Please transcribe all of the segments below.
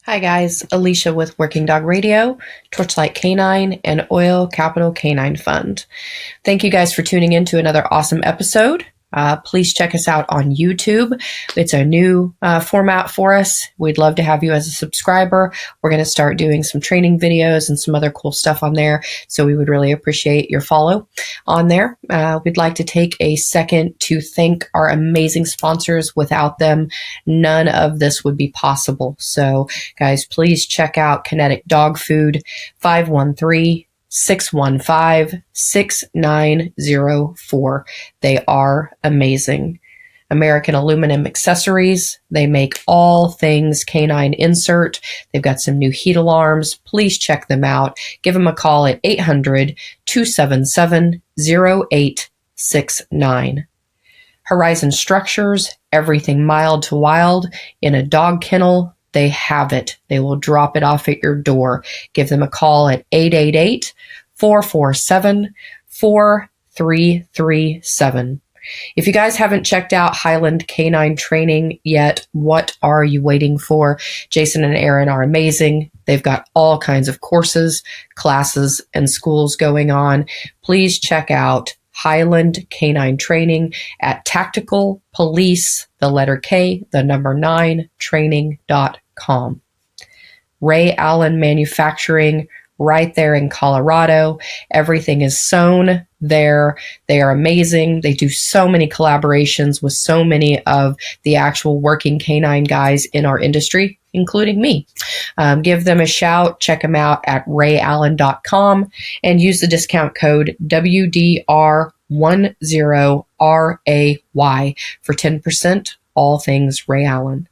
Hi guys, Alicia with Working Dog Radio, Torchlight Canine, and Oil Capital Canine Fund. Thank you guys for tuning in to another awesome episode. Please check us out on YouTube. It's a new format for us. We'd love to have you as a subscriber. We're going to start doing some training videos and some other cool stuff on there. So we would really appreciate your follow on there. We'd like to take a second to thank our amazing sponsors. Without them, none of this would be possible. So guys, please check out Kinetic Dog Food, 513-615-6904. They are amazing. American Aluminum Accessories. They make all things canine insert. They've got some new heat alarms. Please check them out. Give them a call at 800-277-0869. Horizon Structures. Everything mild to wild in a dog kennel. They have it. They will drop it off at your door. Give them a call at 888-447-4337. If you guys haven't checked out Highland Canine Training yet, what are you waiting for? Jason and Aaron are amazing. They've got all kinds of courses, classes, and schools going on. Please check out Highland Canine Training at Tactical Police, the letter K, the number 9, training.com. Ray Allen Manufacturing, right there in Colorado. Everything is sewn there. They are amazing. They do so many collaborations with so many of the actual working canine guys in our industry, including me. Give them a shout. Check them out at rayallen.com and use the discount code WDR10RAY for 10%, all things Ray Allen.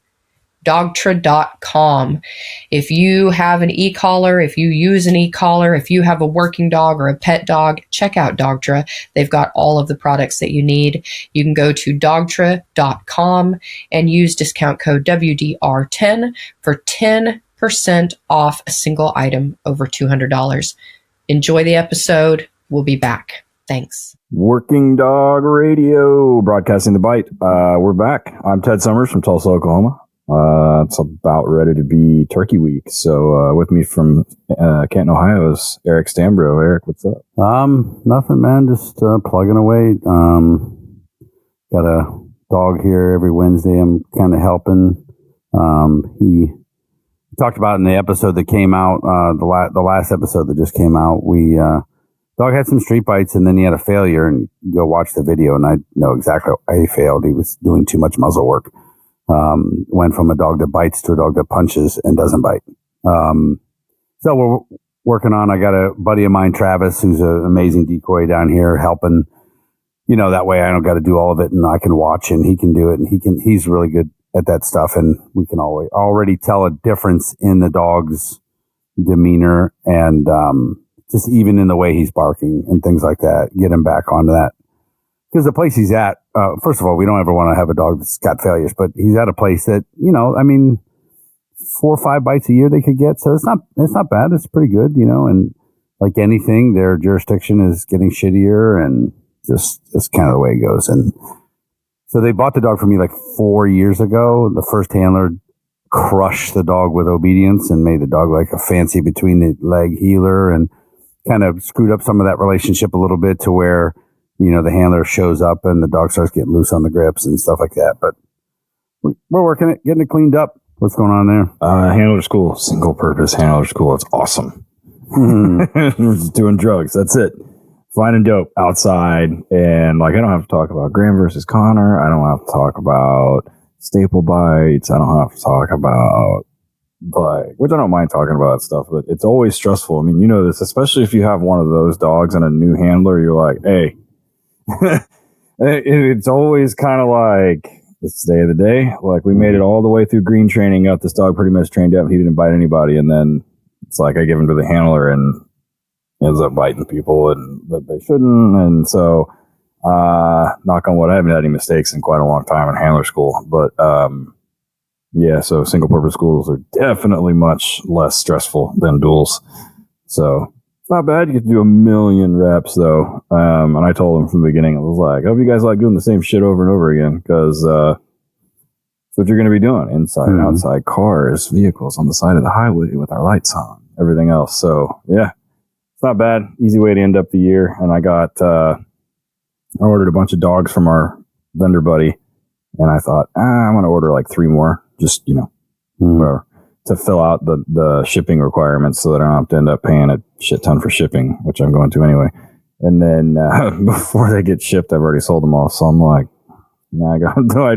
Dogtra.com. If you have an e-collar, if you use an e-collar, if you have a working dog or a pet dog, check out Dogtra. They've got all of the products that you need. You can go to dogtra.com and use discount code WDR10 for 10% off a single item over $200. Enjoy the episode. We'll be back. Thanks. Working Dog Radio, broadcasting the bite. We're back. I'm Ted Summers from Tulsa, Oklahoma. It's about ready to be Turkey Week. So with me from Canton, Ohio is Eric Stambro. Eric, what's up? Nothing, man. Just plugging away. Got a dog here every Wednesday. I'm kind of helping. He talked about in the episode that came out, the last episode that just came out. Dog had some street bites and then he had a failure. And you go watch the video, and I know exactly why he failed. He was doing too much muzzle work. Went from a dog that bites to a dog that punches and doesn't bite. So we're working on, I got a buddy of mine, Travis, who's an amazing decoy down here helping, that way I don't got to do all of it and I can watch and he can do it and he's really good at that stuff. And we can already tell a difference in the dog's demeanor and, just even in the way he's barking and things like that, get him back onto that. Because the place he's at, first of all, we don't ever want to have a dog that's got failures, but he's at a place that, 4 or 5 bites a year they could get. So it's not bad. It's pretty good, and like anything, their jurisdiction is getting shittier and just kind of the way it goes. And so they bought the dog for me like 4 years ago. The first handler crushed the dog with obedience and made the dog like a fancy between the leg healer and kind of screwed up some of that relationship a little bit to where, the handler shows up and the dog starts getting loose on the grips and stuff like that. But we're working it, getting it cleaned up. What's going on there? Handler school, single purpose handler school. It's awesome. We're just doing drugs. That's it. Finding dope outside. And I don't have to talk about Graham versus Connor. I don't have to talk about staple bites. I don't have to talk about which I don't mind talking about that stuff, but it's always stressful. I mean, this, especially if you have one of those dogs and a new handler, you're like, hey, it's always kind of like it's the day of the day. Like we made it all the way through green training, got this dog pretty much trained up. He didn't bite anybody. And then it's like I give him to the handler and ends up biting people and that they shouldn't. And so, knock on wood, I haven't had any mistakes in quite a long time in handler school, but, yeah, so single purpose schools are definitely much less stressful than duals. So it's not bad. You get to do 1 million reps though. And I told them from the beginning, I was like, I hope you guys like doing the same shit over and over again. Cause, It's what you're going to be doing inside, outside, cars, vehicles on the side of the highway with our lights on, everything else. So yeah, it's not bad. Easy way to end up the year. And I ordered a bunch of dogs from our vendor buddy, and I thought, I'm going to order like 3 more, just, whatever, to fill out the shipping requirements so that I don't have to end up paying a shit ton for shipping, which I'm going to anyway. And then before they get shipped, I've already sold them all. So I'm like, now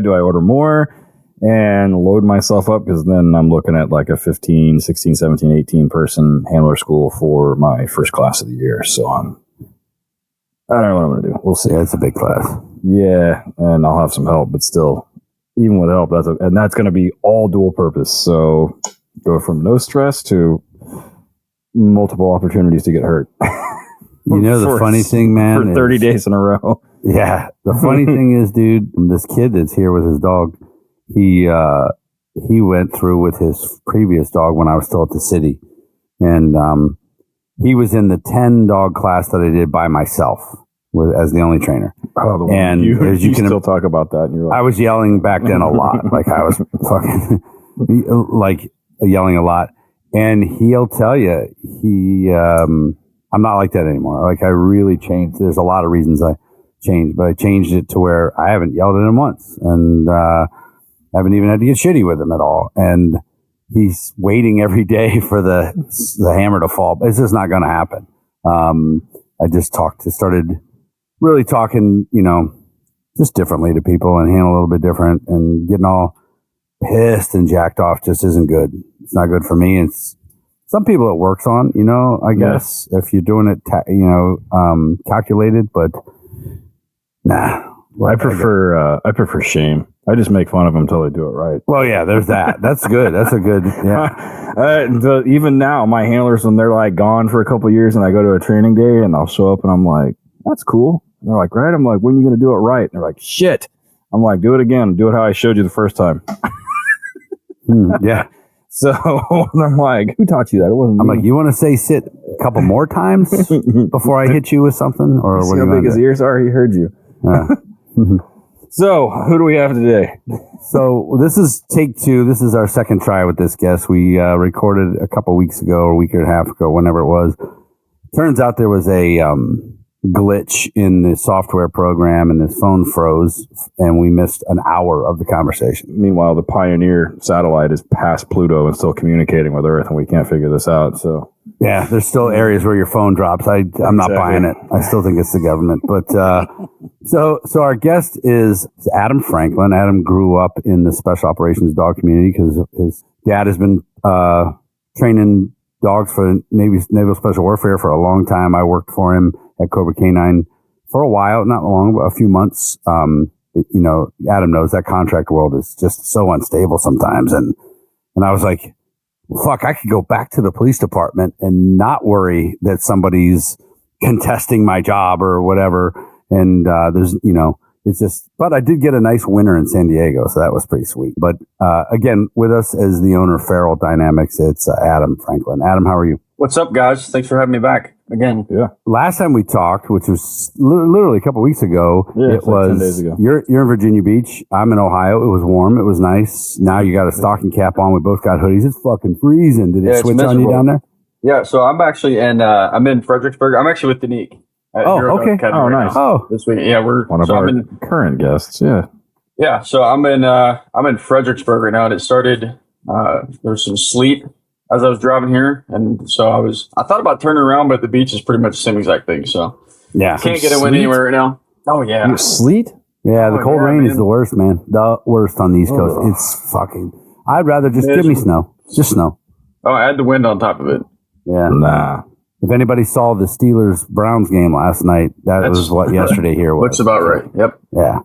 do I order more and load myself up? Because then I'm looking at like a 15, 16, 17, 18 person handler school for my first class of the year. So I don't know what I'm going to do. We'll see. Yeah, it's a big class. Yeah, and I'll have some help, but still, even with help, that's going to be all dual purpose. So go from no stress to multiple opportunities to get hurt. The funny thing, man, for 30 days in a row. Yeah, the funny thing is, dude, this kid that's here with his dog, he went through with his previous dog when I was still at the city, and he was in the 10 dog class that I did by myself as the only trainer. Oh, and you can still talk about that. And you're like, I was yelling back then a lot. Like I was fucking like yelling a lot. And he'll tell you, I'm not like that anymore. Like I really changed. There's a lot of reasons I changed, but I changed it to where I haven't yelled at him once, and haven't even had to get shitty with him at all. And he's waiting every day for the hammer to fall. It's just not going to happen. I just started really talking, just differently to people and handle a little bit different, and getting all pissed and jacked off just isn't good. It's not good for me. It's some people it works on, I guess, if you're doing it, calculated, but nah. I prefer shame. I just make fun of them until they do it right. Well, yeah, there's that. That's good. That's a good, yeah. Even now, my handlers, when they're like gone for a couple of years and I go to a training day and I'll show up and I'm like, that's cool. And they're like, right? I'm like, when are you going to do it right? And they're like, shit. I'm like, do it again. Do it how I showed you the first time. Yeah. So I'm like, who taught you that? It wasn't me. I'm like, you want to say sit a couple more times before I hit you with something? Or see how big his ears are? He heard you. So who do we have today? So this is take 2. This is our second try with this guest. We recorded a couple weeks ago, or a week and a half ago, whenever it was. Turns out there was a glitch in the software program, and his phone froze, and we missed an hour of the conversation. Meanwhile, the Pioneer satellite is past Pluto and still communicating with Earth, and we can't figure this out. So yeah, there's still areas where your phone drops. I'm not buying it. I still think it's the government. But so our guest is Adam Franklin. Adam grew up in the special operations dog community because his dad has been training dogs for Naval Special Warfare for a long time. I worked for him at Cobra Canine for a while, not long, but a few months. Adam knows that contract world is just so unstable sometimes. And I was like, fuck, I could go back to the police department and not worry that somebody's contesting my job or whatever. And it's just, but I did get a nice winter in San Diego, so that was pretty sweet. But again, with us as the owner of Feral Dynamics, it's Adam Franklin. Adam, how are you? What's up, guys? Thanks for having me back again. Yeah. Last time we talked, which was literally a couple weeks ago, it was 10 days ago. You're in Virginia Beach. I'm in Ohio. It was warm. It was nice. Now you got a stocking cap on. We both got hoodies. It's fucking freezing. Did it switch on you down there? Yeah. So I'm actually I'm in Fredericksburg. I'm actually with Danique. Okay. Oh, nice. This week. Yeah, we're one of our current guests. Yeah. Yeah. So I'm in Fredericksburg right now, and it started. There's some sleet as I was driving here, and so I thought about turning around, but the beach is pretty much the same exact thing. So yeah, can't get a wind anywhere right now. Oh yeah, sleet. Yeah, the cold rain is the worst, man. The worst on the East Coast. It's fucking. I'd rather just give me snow. Just snow. Oh, add the wind on top of it. Yeah. Nah. If anybody saw the Steelers-Browns game last night, that was what yesterday here was. Looks about right. Yep. Yeah.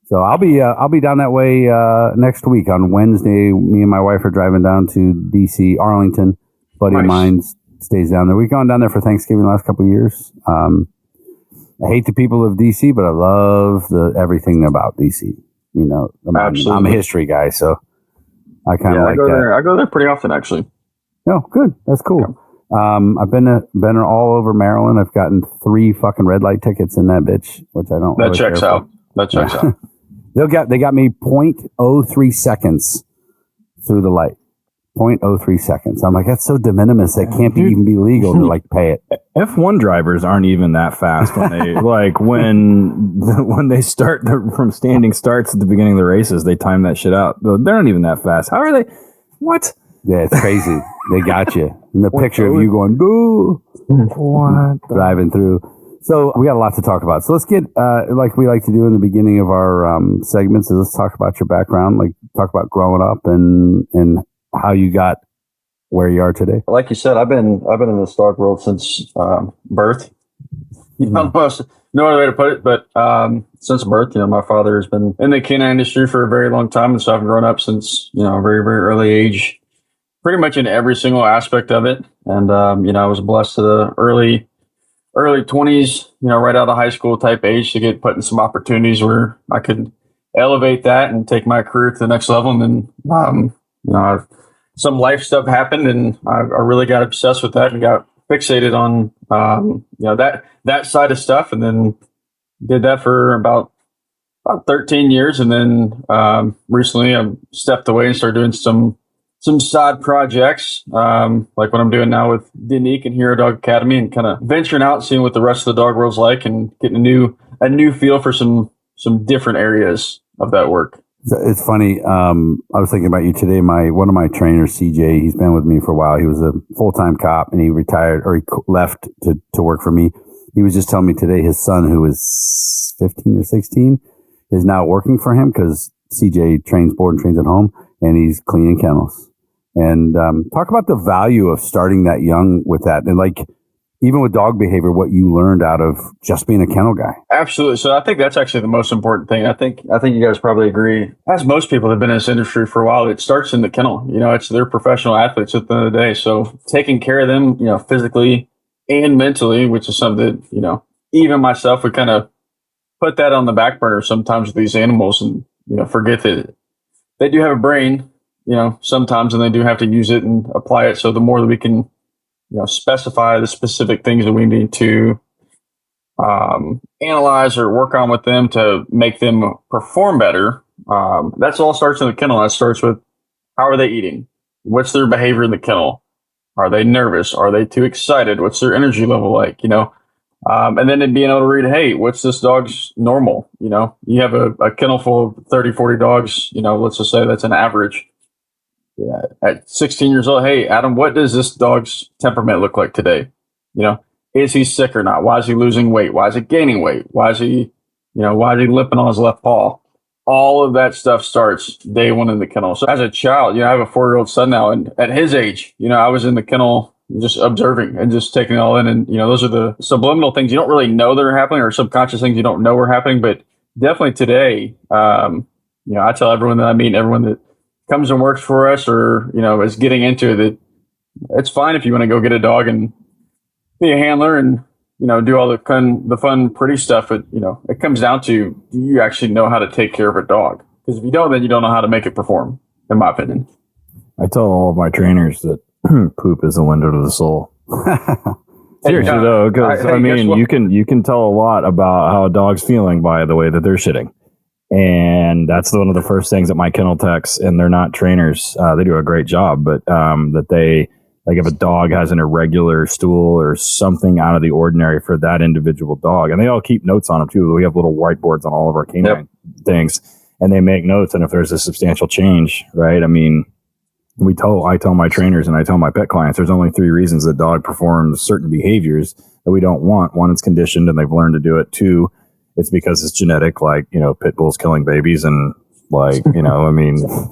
So I'll be down that way next week on Wednesday. Me and my wife are driving down to DC, Arlington. Buddy of mine stays down there. We've gone down there for Thanksgiving the last couple of years. I hate the people of DC, but I love everything about DC. I'm a history guy, so I kind of like that. I go there pretty often, actually. Oh, good. That's cool. Yeah. I've been all over Maryland. I've gotten 3 fucking red light tickets in that bitch, which I don't. That checks out. That checks out. They got me 0.03 seconds through the light. 0.03 seconds. I'm like, that's so de minimis. That can't even be legal to like pay it. F1 drivers aren't even that fast when they like when they start from standing starts at the beginning of the races. They time that shit out. They're not even that fast. How are they? What? Yeah, it's crazy. They got you. And the picture of you going, boo, what? driving through. So we got a lot to talk about. So let's get, like we like to do in the beginning of our segments, is let's talk about your background, like talk about growing up and how you got where you are today. Like you said, I've been in this dog world since birth. Almost no other way to put it, but since birth, my father has been in the canine industry for a very long time, and so I've grown up since a very, very early age, pretty much in every single aspect of it. And I was blessed to the early 20s, right out of high school type age, to get put in some opportunities where I could elevate that and take my career to the next level. And then some life stuff happened, and I really got obsessed with that and got fixated on that side of stuff, and then did that for about 13 years, and then recently I stepped away and started doing some side projects, like what I'm doing now with Dinique and Hero Dog Academy, and kind of venturing out, seeing what the rest of the dog world's like, and getting a new feel for some different areas of that work. It's funny. I was thinking about you today. One of my trainers, CJ, he's been with me for a while. He was a full-time cop, and he retired, or he left to work for me. He was just telling me today his son, who is 15 or 16, is now working for him because CJ trains board and trains at home, and he's cleaning kennels. And talk about the value of starting that young with that, and like even with dog behavior, what you learned out of just being a kennel guy. Absolutely. So I think that's actually the most important thing. I think you guys probably agree. As most people have been in this industry for a while, it starts in the kennel. It's they're professional athletes at the end of the day. So taking care of them, physically and mentally, which is something that, even myself would kind of put that on the back burner sometimes with these animals, and, forget that they do have a brain, sometimes, and they do have to use it and apply it. So the more that we can, specify the specific things that we need to analyze or work on with them to make them perform better. That's all starts in the kennel. That starts with, how are they eating? What's their behavior in the kennel? Are they nervous? Are they too excited? What's their energy level like? And then being able to read, hey, what's this dog's normal? You have a kennel full of 30, 40 dogs, let's just say that's an average. Yeah, at 16 years old, hey, Adam, what does this dog's temperament look like today? Is he sick or not? Why is he losing weight? Why is he gaining weight? Why is he limping on his left paw? All of that stuff starts day one in the kennel. So as a child, I have a 4-year-old son now, and at his age, I was in the kennel just observing and just taking it all in. And, those are the subliminal things you don't really know that are happening, or subconscious things you don't know are happening. But definitely today, I tell everyone that I meet, everyone that comes and works for us, or, is getting into it, that it's fine if you want to go get a dog and be a handler and, do all the fun, pretty stuff. But, it comes down to, do you actually know how to take care of a dog? Because if you don't, then you don't know how to make it perform, in my opinion. I tell all of my trainers that poop is a window to the soul. Seriously though, because you can tell a lot about how a dog's feeling by the way that they're shitting. And that's one of the first things that my kennel techs, and they're not trainers, they do a great job, but that they, like if a dog has an irregular stool or something out of the ordinary for that individual dog, and they all keep notes on them too. We have little whiteboards on all of our canine things, and they make notes. And if there's a substantial change, right? I mean, I tell my trainers and I tell my pet clients, there's only 3 reasons that dog performs certain behaviors that we don't want. 1, it's conditioned and they've learned to do it. 2, it's because it's genetic, like, pit bulls killing babies and like,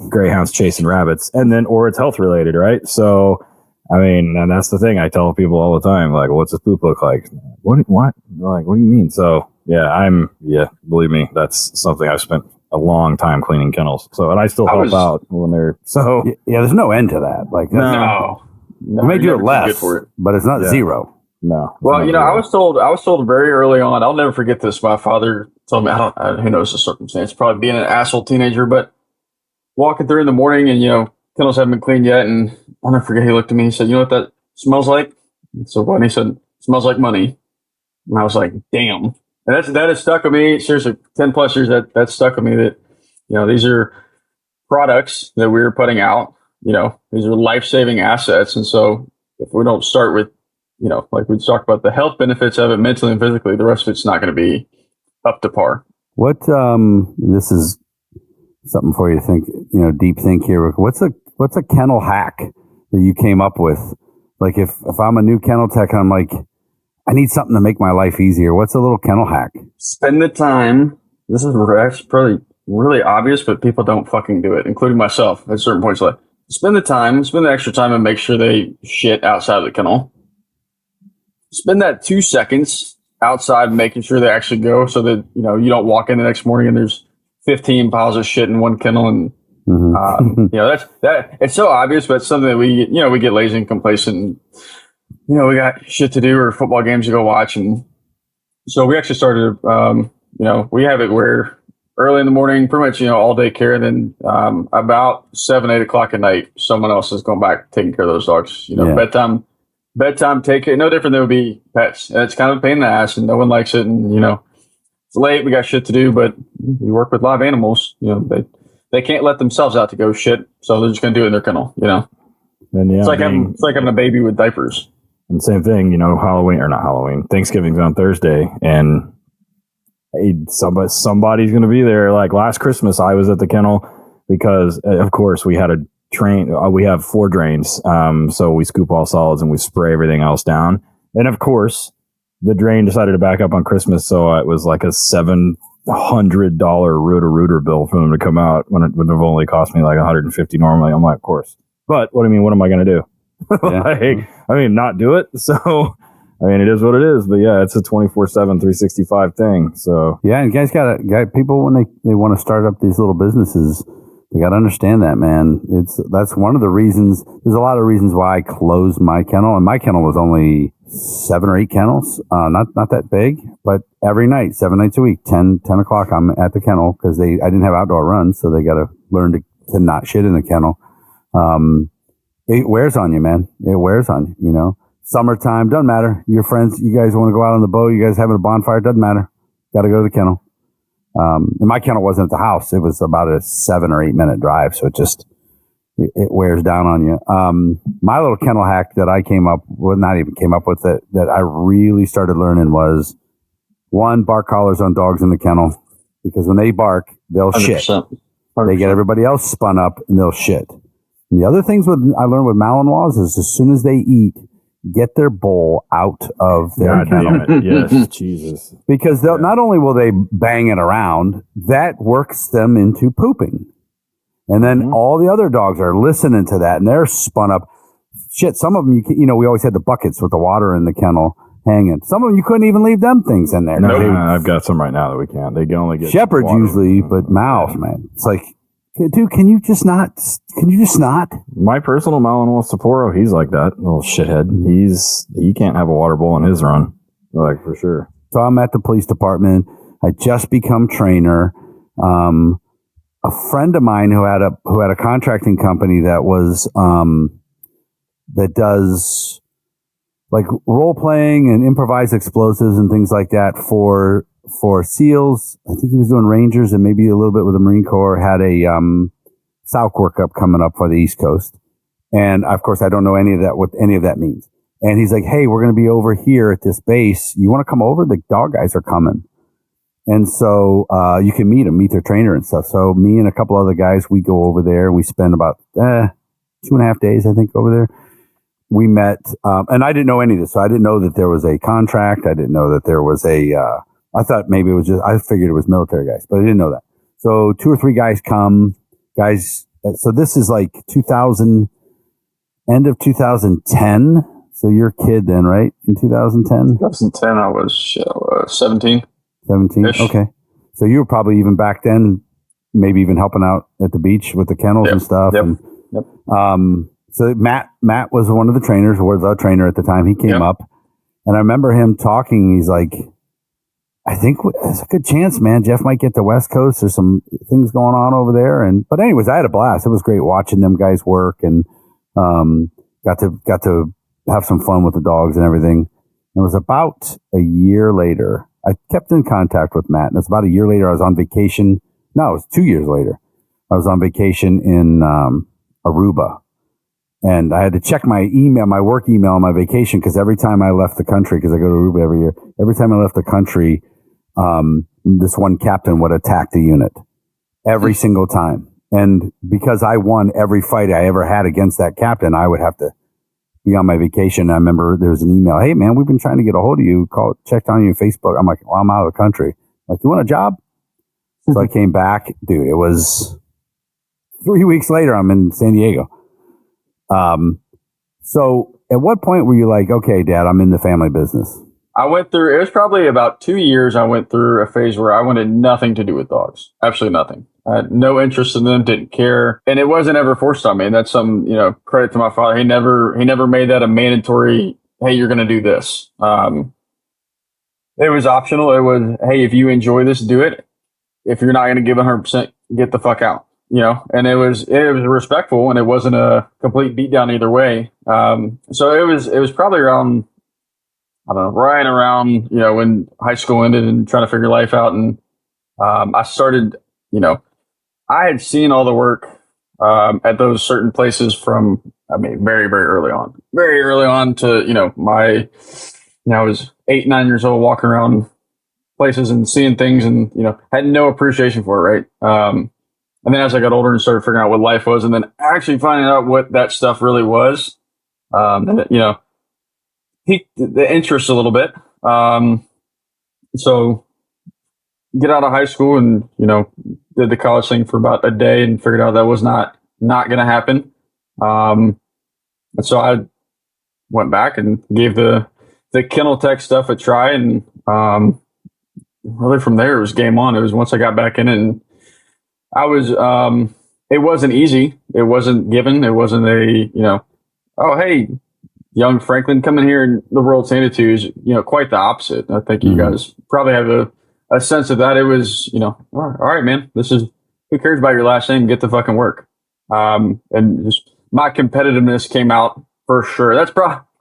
greyhounds chasing rabbits, and then, or it's health related, right? So, and that's the thing I tell people all the time, like, what's this poop look like? What? Like, what do you mean? So believe me, that's something I've spent a long time cleaning kennels. So, and I still help out when they're, so. Yeah, there's no end to that. Like, no, we may do it less, but it's not zero. No. Well, I was told very early on. I'll never forget this. My father told me, who knows the circumstance, probably being an asshole teenager, but walking through in the morning, and kennels haven't been cleaned yet, and I'll never forget. He looked at me. He said, "You know what that smells like?" So what? He said, "Smells like money." And I was like, "Damn." And that has stuck with me. Seriously, 10 plus years. That stuck with me. That These are products that we're putting out. These are life-saving assets. And so if we don't start with, like we talked about the health benefits of it mentally and physically, the rest of it's not going to be up to par. What, this is something for you to think, deep think here. What's a kennel hack that you came up with? Like if I'm a new kennel tech and I'm like, I need something to make my life easier. What's a little kennel hack? Spend the time. This is probably really obvious, but people don't fucking do it, including myself at certain points. Like, spend the extra time and make sure they shit outside of the kennel. Spend that 2 seconds outside making sure they actually go, so that, you don't walk in the next morning and there's 15 piles of shit in one kennel. And, it's so obvious, but it's something that we get lazy and complacent. And, we got shit to do or football games to go watch. And so we actually started, we have it where early in the morning, pretty much, all day care. Then about 7, 8 o'clock at night, someone else is going back taking care of those dogs. Bedtime, take care. No different than it would be pets. And it's kind of a pain in the ass, and no one likes it. And it's late. We got shit to do, but you work with live animals. They can't let themselves out to go shit, so they're just going to do it in their kennel. And it's like having a baby with diapers. And same thing, Thanksgiving's on Thursday, and somebody's going to be there. Like last Christmas, I was at the kennel because, of course, we had a drain. We have 4 drains, so we scoop all solids and we spray everything else down. And of course, the drain decided to back up on Christmas, so it was like a $700 rooter bill for them to come out when it would have only cost me like $150 normally. I'm like, of course. But what am I going to do? Not do it. So, it is what it is. But yeah, it's a 24/7, 365 thing. So yeah, and guys people when they want to start up these little businesses, they got to understand that, man. That's one of the reasons. There's a lot of reasons why I closed my kennel, and my kennel was only 7 or 8 kennels, not that big, but every night, 7 nights a week, 10 o'clock, I'm at the kennel because I didn't have outdoor runs, so they got to learn to not shit in the kennel. It wears on you, man. It wears on you, Summertime, doesn't matter. Your friends, you guys want to go out on the boat, you guys having a bonfire, doesn't matter. Got to go to the kennel. And my kennel wasn't at the house. It was about a 7 or 8 minute drive. So it wears down on you. My little kennel hack that I that I really started learning was, 1, bark collars on dogs in the kennel, because when they bark, they'll 100%. Shit. 100%. They get everybody else spun up and they'll shit. And the other things I learned with Malinois is as soon as they eat, get their bowl out of their kennel. Yes, Jesus. Because not only will they bang it around, that works them into pooping. And then all the other dogs are listening to that, and they're spun up. Shit, some of them, we always had the buckets with the water in the kennel hanging. Some of them, you couldn't even leave them things in there. No, I've got some right now that we can't. They can only get shepherds usually, but mouse, man. It's like, dude, can you just not? My personal Malinois Sapporo, he's like that little shithead. He can't have a water bowl in his run, like for sure. So I'm at the police department. I just become trainer. A friend of mine who had a contracting company that does like role playing and improvised explosives and things like that for SEALs. I think he was doing Rangers and maybe a little bit with the Marine Corps. Had a SAUC workup coming up for the East Coast, and of course I don't know what any of that means. And he's like, "Hey, we're going to be over here at this base. You want to come over? The dog guys are coming." And so you can meet their trainer and stuff. So me and a couple other guys, we go over there and we spend about 2.5 days, I think, over there. We met, and I didn't know any of this. So I didn't know that there was a contract. I didn't know that there was I thought maybe it was I figured it was military guys, but I didn't know that. So 2 or 3 guys come. So this is like end of 2010. So you're a kid then, right? In 2010? 2010, I was 17. 17. Okay. So you were probably even back then, maybe even helping out at the beach with the kennels and stuff. Yep. And, so Matt was one of the trainers, or the trainer at the time. He came up, and I remember him talking. He's like, I think there's a good chance, man, Jeff might get to West Coast. There's some things going on over there. But anyways, I had a blast. It was great watching them guys work, and got to have some fun with the dogs and everything. And it was about a year later. I kept in contact with Matt, and it's about a year later. I was on vacation. No, it was 2 years later. I was on vacation in Aruba, and I had to check my email, my work email on my vacation, because every time I left the country, because I go to Aruba every year, every time I left the country, this one captain would attack the unit every single time. And because I won every fight I ever had against that captain, I would have to be on my vacation. I remember there was an email, "Hey man, we've been trying to get a hold of you. Checked on you on Facebook." I'm like, "Well, I'm out of the country." Like, "You want a job?" So I came back, dude. It was 3 weeks later. I'm in San Diego. So at what point were you like, "Okay, Dad, I'm in the family business"? I went through, it was probably about 2 years. I went through a phase where I wanted nothing to do with dogs. Absolutely nothing. I had no interest in them, didn't care. And it wasn't ever forced on me. And that's some, credit to my father. He never made that a mandatory, "Hey, you're going to do this." It was optional. It was, "Hey, if you enjoy this, do it. If you're not going to give 100%, get the fuck out." And it was respectful, and it wasn't a complete beatdown either way. So it was probably around, I don't know, right around, when high school ended and trying to figure life out. And I started, I had seen all the work at those certain places from, very, very early on. Very early on to, I was 8, 9 years old, walking around places and seeing things and, had no appreciation for it, right? And then as I got older and started figuring out what life was and then actually finding out what that stuff really was, piqued the interest a little bit. So get out of high school and, did the college thing for about a day and figured out that was not going to happen. And so I went back and gave the kennel tech stuff a try. And really from there, it was game on. It was once I got back in it, and I was, it wasn't easy. It wasn't given. It wasn't a, "Oh, hey, young Franklin, come in here and the world's handed to you," is, quite the opposite. I think you guys probably have a sense of that. It was, all right, man, who cares about your last name? Get the fucking work. And just my competitiveness came out for sure.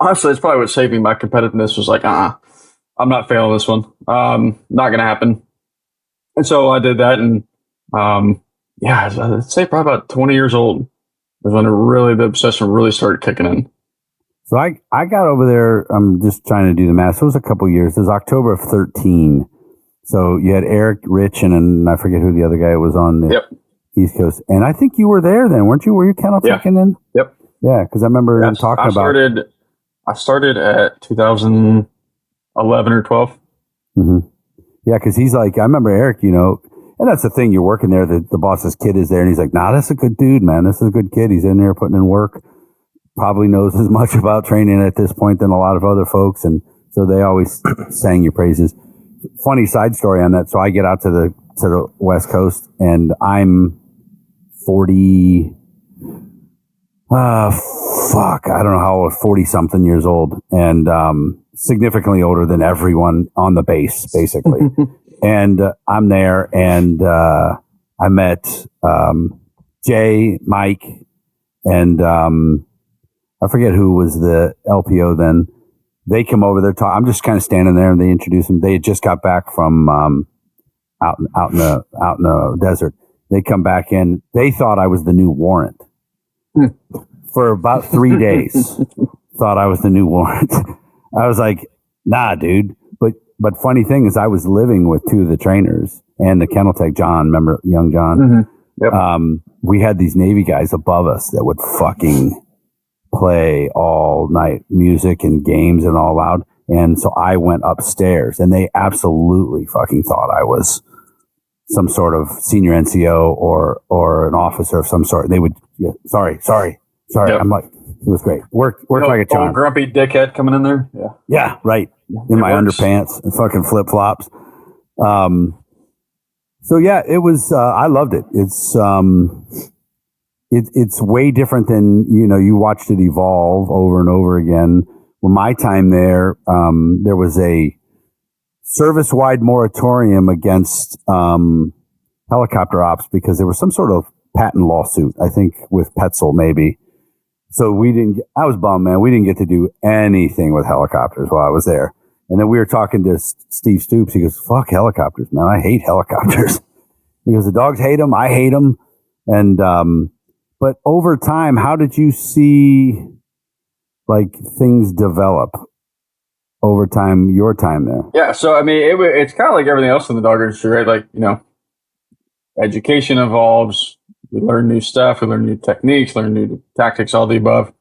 Honestly, that's probably what saved me. My competitiveness was like, I'm not failing this one. Not going to happen. And so I did that. And, I'd say probably about 20 years old was when the obsession really started kicking in. So I got over there. I'm just trying to do the math. So it was a couple years. It was October of 13. So you had Eric, Rich, and I forget who the other guy was on the East Coast. And I think you were there then, weren't you? Were you kennel teching then? Yep. Yeah, because I remember them talking about. I started at 2011 or 12. Mm-hmm. Yeah, because he's like, I remember Eric, and that's the thing. You're working there. The boss's kid is there, and he's like, "Nah, that's a good dude, man. This is a good kid. He's in there putting in work. Probably knows as much about training at this point than a lot of other folks." And so they always sang your praises. Funny side story on that. So I get out to the West Coast, and I'm 40. I don't know how old, 40 something years old, and significantly older than everyone on the base, basically. And I'm there, and I met Jay, Mike, and I forget who was the LPO then. They come over there. I'm just kind of standing there, and they introduce them. They had just got back from out in the desert. They come back in. They thought I was the new Warrant for about 3 days. Thought I was the new Warrant. I was like, "Nah, dude." But funny thing is, I was living with two of the trainers and the kennel tech, John. Remember, young John? Mm-hmm. Yep. We had these Navy guys above us that would fucking play all night, music and games and all loud. And so I went upstairs, and they absolutely fucking thought I was some sort of senior NCO or an officer of some sort. They would, sorry. Yep. I'm like, it was great. Worked like a charm. Grumpy dickhead coming in there. Yeah. Yeah, right. In my underpants and fucking flip flops. So yeah, it was. I loved it. It's way different than you watched it evolve over and over again. Well, my time there, there was a service-wide moratorium against helicopter ops because there was some sort of patent lawsuit, I think, with Petzl maybe. So I was bummed, man. We didn't get to do anything with helicopters while I was there. And then we were talking to Steve Stoops. He goes, "Fuck helicopters, man. I hate helicopters." He goes, "The dogs hate them. I hate them. And, but over time, how did you see like things develop over time, your time there? Yeah. So, I mean, it's kind of like everything else in the dog industry, right? Like, education evolves. We learn new stuff. We learn new techniques, learn new tactics, all the above.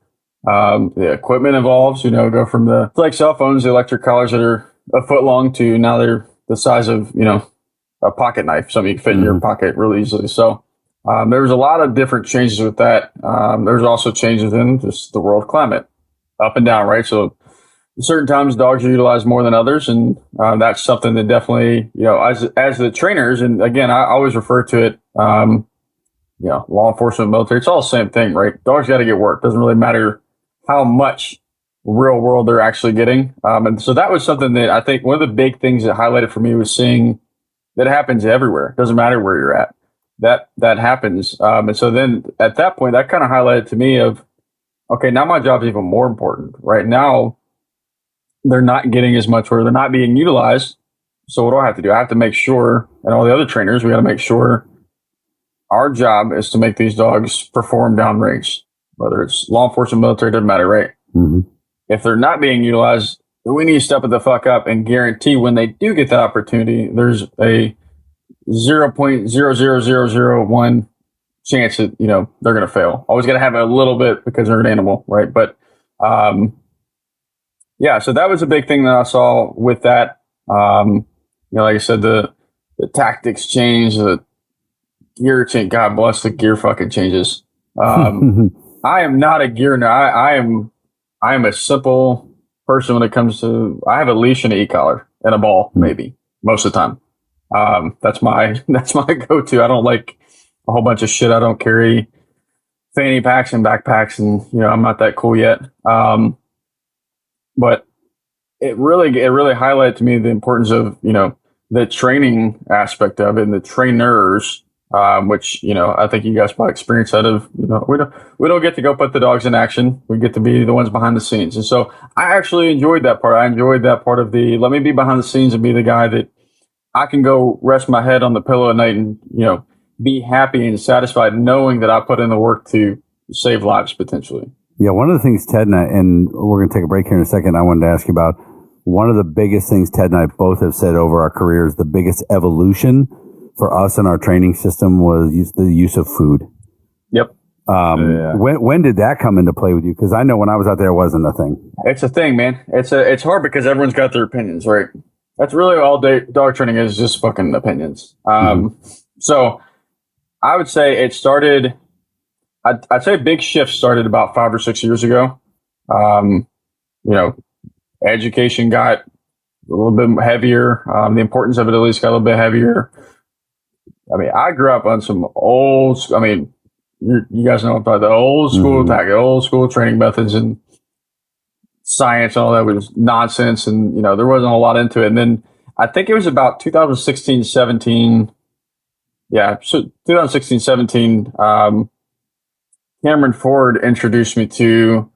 The equipment evolves, go from the like cell phones, the electric collars that are a foot long to now they're the size of, a pocket knife, something you can fit in your pocket really easily. So there was a lot of different changes with that. There's also changes in just the world climate, up and down, right? So certain times dogs are utilized more than others, and that's something that definitely, as the trainers, and again, I always refer to it, law enforcement, military, it's all the same thing, right? Dogs got to get work. Doesn't really matter how much real world they're actually getting. And so that was something that I think one of the big things that highlighted for me was seeing that happens everywhere. It doesn't matter where you're at. That happens. And so then at that point, that kind of highlighted to me of, okay, now my job is even more important. Right now, they're not getting as much or they're not being utilized. So what do I have to do? I have to make sure, and all the other trainers, we got to make sure our job is to make these dogs perform downrange, whether it's law enforcement, military, doesn't matter, right? Mm-hmm. If they're not being utilized, then we need to step it the fuck up and guarantee when they do get that opportunity, there's a 0.00001 chance that, they're going to fail. Always got to have a little bit because they're an animal, right? But, yeah, so that was a big thing that I saw with that. Like I said, the tactics change, the gear change. God bless the gear fucking changes. I am not a gear nerd. I am a simple person when it comes to. I have a leash and an e-collar and a ball, maybe most of the time. That's my go-to. I don't like a whole bunch of shit. I don't carry fanny packs and backpacks, and I'm not that cool yet. But it really highlighted to me the importance of the training aspect of it and the trainers, which I think you guys probably experience that of we don't get to go put the dogs in action. We get to be the ones behind the scenes, and so I actually enjoyed that part. I enjoyed that part of the let me be behind the scenes and be the guy that I can go rest my head on the pillow at night and be happy and satisfied knowing that I put in the work to save lives potentially. Yeah, one of the things Ted and we're going to take a break here in a second, I wanted to ask you about one of the biggest things Ted and I both have said over our careers, the biggest evolution for us in our training system was the use of food. Yep. When did that come into play with you? Because I know when I was out there, it wasn't a thing. It's a thing, man. It's hard because everyone's got their opinions, right? That's really all dog training is, just fucking opinions. So I would say it started... I'd say a big shift started about 5 or 6 years ago. Education got a little bit heavier. The importance of it at least got a little bit heavier. I mean, I grew up on some old, you guys know about the old school old school training methods and science and all that was nonsense. And, there wasn't a lot into it. And then I think it was about 2016, 17. Yeah. So 2016, 17, Cameron Ford introduced me to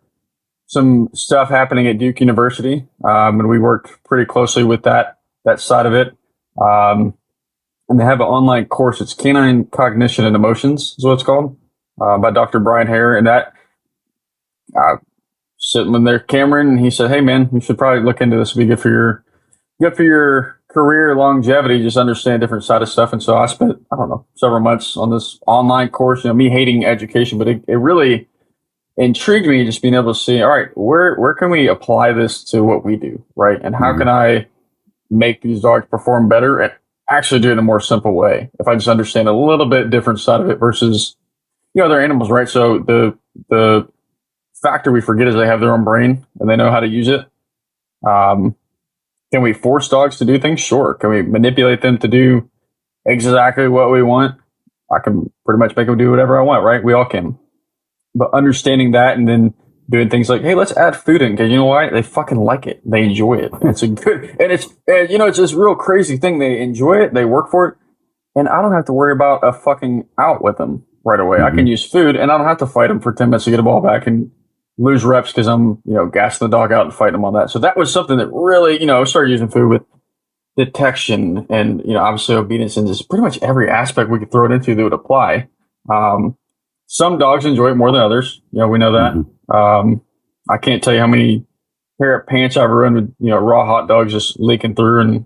some stuff happening at Duke University, and we worked pretty closely with that side of it. And they have an online course. It's Canine Cognition and Emotions is what it's called, by Dr. Brian Hare. And that sitting in there, Cameron, and he said, "Hey, man, you should probably look into this. It'd be good for your career longevity, just understand different side of stuff." And so I spent, several months on this online course, me hating education, but it really intrigued me just being able to see, all right, where can we apply this to what we do, right? And how can I make these dogs perform better and actually do it in a more simple way if I just understand a little bit different side of it versus, they're animals, right? So the factor we forget is they have their own brain and they know how to use it. Can we force dogs to do things? Sure. Can we manipulate them to do exactly what we want? I can pretty much make them do whatever I want, right? We all can. But understanding that and then doing things like, hey, let's add food in because you know why? They fucking like it. They enjoy it. It's a good, and it's this real crazy thing. They enjoy it. They work for it. And I don't have to worry about a fucking out with them right away. I can use food and I don't have to fight them for 10 minutes to get a ball back and lose reps because I'm, gassing the dog out and fighting them on that. So that was something that really, I started using food with detection and, obviously obedience and just pretty much every aspect we could throw it into that would apply. Some dogs enjoy it more than others. We know that. I can't tell you how many pair of pants I've run with, raw hot dogs just leaking through. And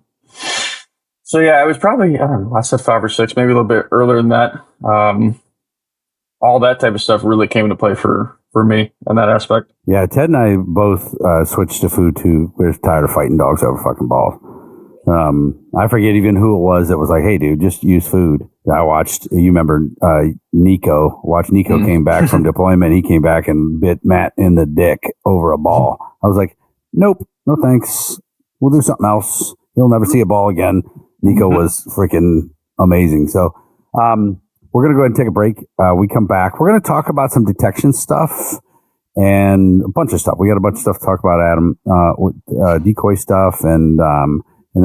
so, yeah, it was probably, I don't know, I said 5 or 6, maybe a little bit earlier than that. All that type of stuff really came into play for me in that aspect. Yeah, Ted and I both switched to food too. We're tired of fighting dogs over fucking balls. I forget even who it was that was like, "Hey, dude, just use food." I watched. You remember Nico? Nico came back from deployment. He came back and bit Matt in the dick over a ball. I was like, "Nope, no thanks. We'll do something else. He'll never see a ball again." Nico was freaking amazing. So, we're gonna go ahead and take a break. We come back. We're gonna talk about some detection stuff and a bunch of stuff. We got a bunch of stuff to talk about, Adam. Decoy stuff and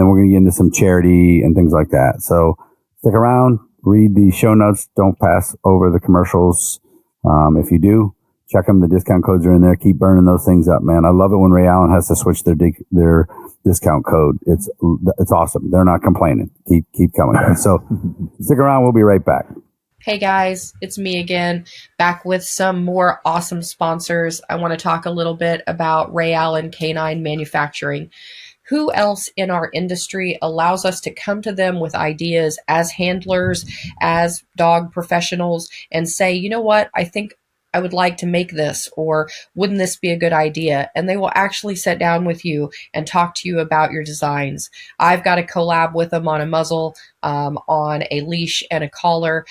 then we're going to get into some charity and things like that. So stick around, read the show notes. Don't pass over the commercials. If you do, check them. The discount codes are in there. Keep burning those things up, man. I love it when Ray Allen has to switch their discount code. It's awesome. They're not complaining. Keep coming. So stick around. We'll be right back. Hey guys, it's me again, back with some more awesome sponsors. I want to talk a little bit about Ray Allen Canine Manufacturing. Who else in our industry allows us to come to them with ideas as handlers, as dog professionals, and say, you know what, I think I would like to make this, or wouldn't this be a good idea? And they will actually sit down with you and talk to you about your designs. I've got a collab with them on a muzzle, on a leash and a collar.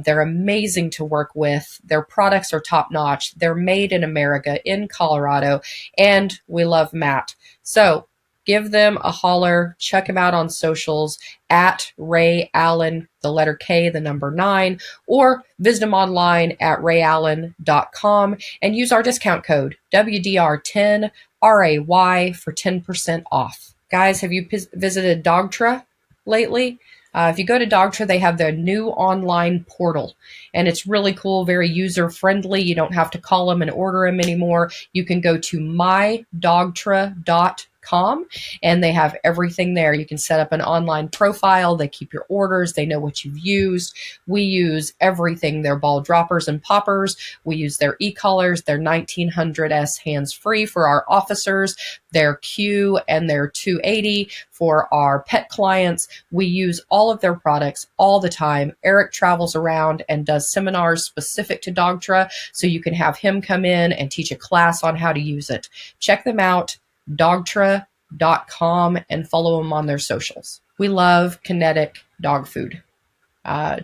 They're amazing to work with. Their products are top notch. They're made in America, in Colorado, and we love Matt. So give them a holler, check them out on socials at Ray Allen, the letter K, the number 9, or visit them online at rayallen.com and use our discount code WDR10 RAY for 10% off. Guys, have you visited Dogtra lately? If you go to Dogtra, they have their new online portal, and it's really cool, very user-friendly. You don't have to call them and order them anymore. You can go to mydogtra.com, and they have everything there. You can set up an online profile. They keep your orders. They know what you've used. We use everything, their ball droppers and poppers. We use their e-collars, their 1900S hands-free for our officers, their Q and their 280 for our pet clients. We use all of their products all the time. Eric travels around and does seminars specific to Dogtra, so you can have him come in and teach a class on how to use it. Check them out, dogtra.com, and follow them on their socials. We love kinetic dog food.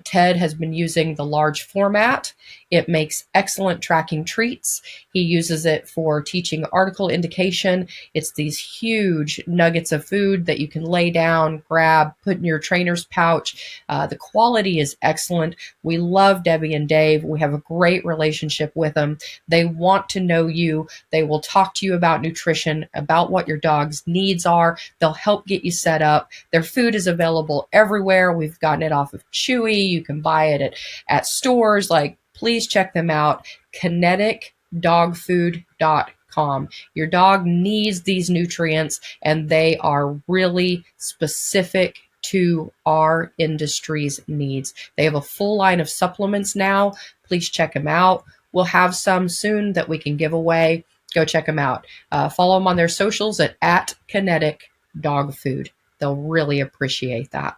Ted has been using the large format. It makes excellent tracking treats. He uses it for teaching article indication. It's these huge nuggets of food that you can lay down, grab, put in your trainer's pouch. The quality is excellent. We love Debbie and Dave. We have a great relationship with them. They want to know you. They will talk to you about nutrition, about what your dog's needs are. They'll help get you set up. Their food is available everywhere. We've gotten it off of Chewy. You can buy it at stores. Please check them out. kineticdogfood.com. Your dog needs these nutrients, and they are really specific to our industry's needs. They have a full line of supplements now. Please check them out. We'll have some soon that we can give away. Go check them out. Follow them on their socials at Kinetic Dog Food. They'll really appreciate that.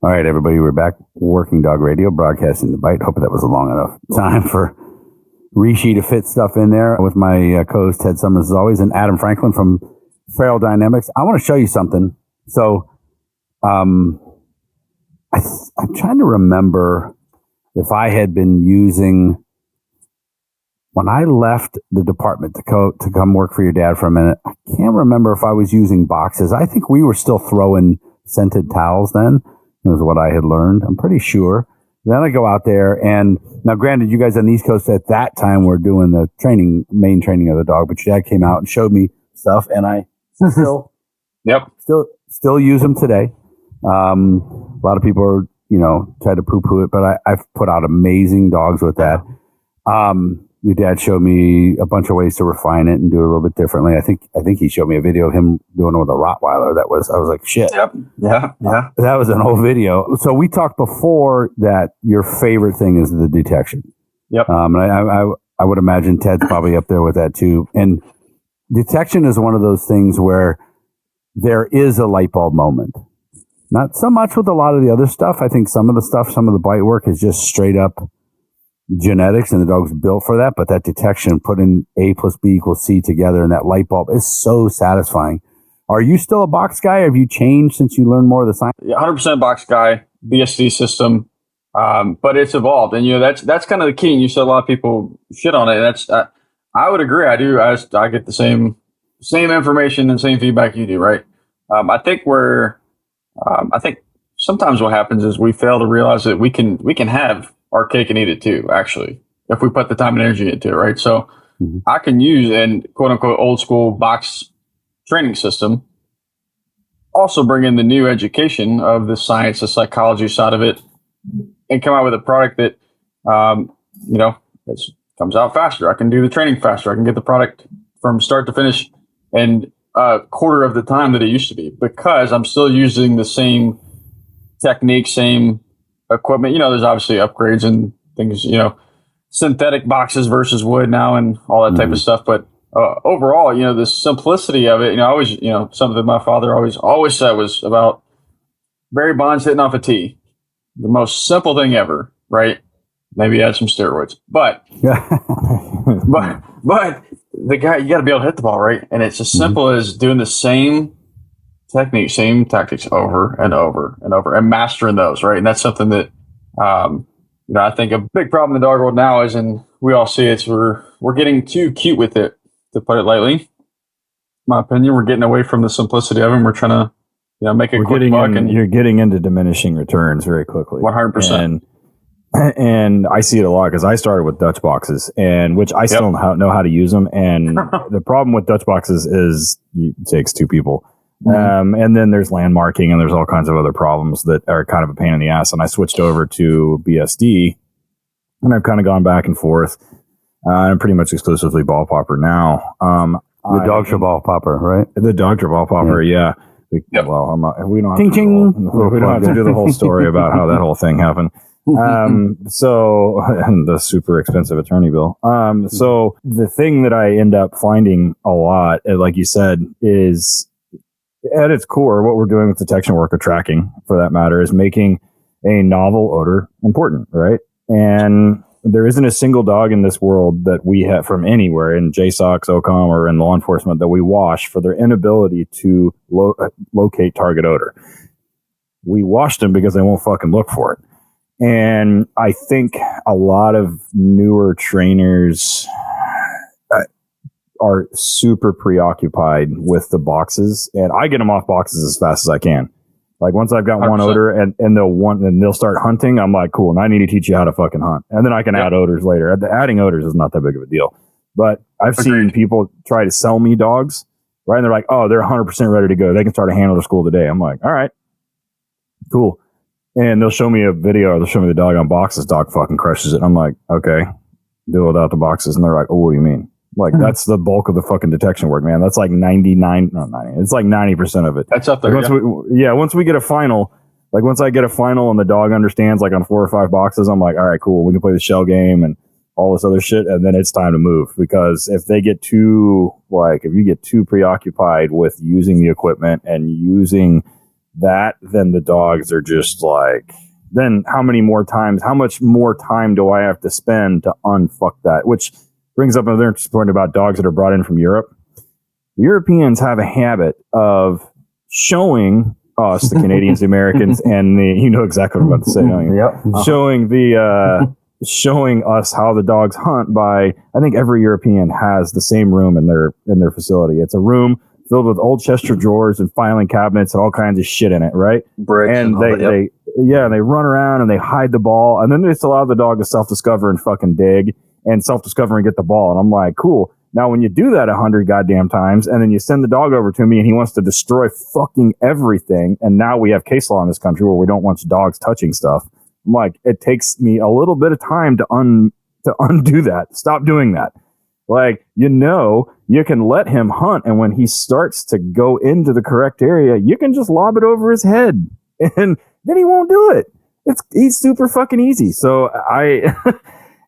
All right, everybody, we're back. Working Dog Radio, broadcasting the bite. Hope that was a long enough time for Rishi to fit stuff in there with my co-host Ted Summers as always, and Adam Franklin from Feral Dynamics. I want to show you something. So, I'm trying to remember if I had been using, when I left the department to come work for your dad for a minute. I can't remember if I was using boxes. I think we were still throwing scented towels then. Was what I had learned. I'm pretty sure. Then I go out there, and now granted, you guys on the East Coast at that time were doing the main training of the dog, but your dad came out and showed me stuff, and I still use them today. A lot of people are, try to poo-poo it, but I've put out amazing dogs with that. your dad showed me a bunch of ways to refine it and do it a little bit differently. I think he showed me a video of him doing it with a Rottweiler. I was like, shit. Yep. Yeah. That was an old video. So we talked before that your favorite thing is the detection. Yep. And I would imagine Ted's probably up there with that too. And detection is one of those things where there is a light bulb moment. Not so much with a lot of the other stuff. I think some of the bite work is just straight up genetics and the dog's built for that. But that detection, putting A plus B equals C together and that light bulb is so satisfying. Are you still a box guy? Have you changed since you learned more of the science? Yeah, 100% box guy, BSD system. But it's evolved. And, that's kind of the key. And you said a lot of people shit on it. And that's, I would agree. I do. I get the same information and same feedback you do. Right. I think sometimes what happens is we fail to realize that we can have our cake and eat it too, actually, if we put the time and energy into it, right? So I can use an quote unquote old school box training system, also bring in the new education of the science, the psychology side of it, and come out with a product that, comes out faster. I can do the training faster. I can get the product from start to finish in a quarter of the time that it used to be, because I'm still using the same technique, same equipment. There's obviously upgrades and things, synthetic boxes versus wood now and all that type of stuff. But overall, the simplicity of it, I always, something that my father always said was about Barry Bonds hitting off a tee. The most simple thing ever, right? Maybe add some steroids, but the guy, you got to be able to hit the ball, right? And it's as simple as doing the same technique, same tactics over and over and over, and mastering those, right? And that's something that, I think a big problem in the dog world now is, and we all see it, we're getting too cute with it, to put it lightly. In my opinion, we're getting away from the simplicity of them. We're trying to, make a quick buck, and you're getting into diminishing returns very quickly. 100%. And I see it a lot because I started with Dutch boxes, and which I still don't know how to use them. And the problem with Dutch boxes is it takes two people. And then there's landmarking and there's all kinds of other problems that are kind of a pain in the ass. And I switched over to BSD, and I've kind of gone back and forth. I'm pretty much exclusively ball popper now. The dog's your ball popper, right? The dog's your ball popper, yeah. Well, we don't have Ting, ting. we don't have to do the whole story about how that whole thing happened. So and the super expensive attorney bill. So the thing that I end up finding a lot, like you said, is at its core, what we're doing with detection work or tracking, for that matter, is making a novel odor important, right? And there isn't a single dog in this world that we have from anywhere in JSOX, OCOM, or in law enforcement that we wash for their inability to locate target odor. We wash them because they won't fucking look for it. And I think a lot of newer trainers are super preoccupied with the boxes, and I get them off boxes as fast as I can. Like once I've got 100%. One odor and they'll start hunting, I'm like, cool. And I need to teach you how to fucking hunt. And then I can add odors later. Adding odors is not that big of a deal. But I've seen people try to sell me dogs, right? And they're like, oh, they're 100% ready to go. They can start a handler school today. I'm like, all right, cool. And they'll show me a video, or they'll show me the dog on boxes. Dog fucking crushes it. I'm like, okay, do it without the boxes. And they're like, oh, what do you mean? Like, that's the bulk of the fucking detection work, man. That's like 90%. It's like 90% of it. That's up there. Once we get a final, like once I get a final and the dog understands, like on 4 or 5 boxes, I'm like, all right, cool. We can play the shell game and all this other shit. And then it's time to move, because if you get too preoccupied with using the equipment and using that, then the dogs are just like, then how much more time do I have to spend to unfuck that? Which brings up another interesting point about dogs that are brought in from Europe. Europeans have a habit of showing us, the Canadians, the Americans, and you know exactly what I'm about to say, don't you? Yep. Showing us how the dogs hunt by, I think every European has the same room in their facility. It's a room filled with old Chester drawers and filing cabinets and all kinds of shit in it, right? Bricks and they run around and they hide the ball, and then they just allow the dog to self-discover and fucking dig and self-discover and get the ball. And I'm like, cool. Now, when you do that 100 goddamn times, and then you send the dog over to me and he wants to destroy fucking everything, and now we have case law in this country where we don't want dogs touching stuff. I'm like, it takes me a little bit of time to to undo that. Stop doing that. Like, you can let him hunt, and when he starts to go into the correct area, you can just lob it over his head, and then he won't do it. He's super fucking easy. So I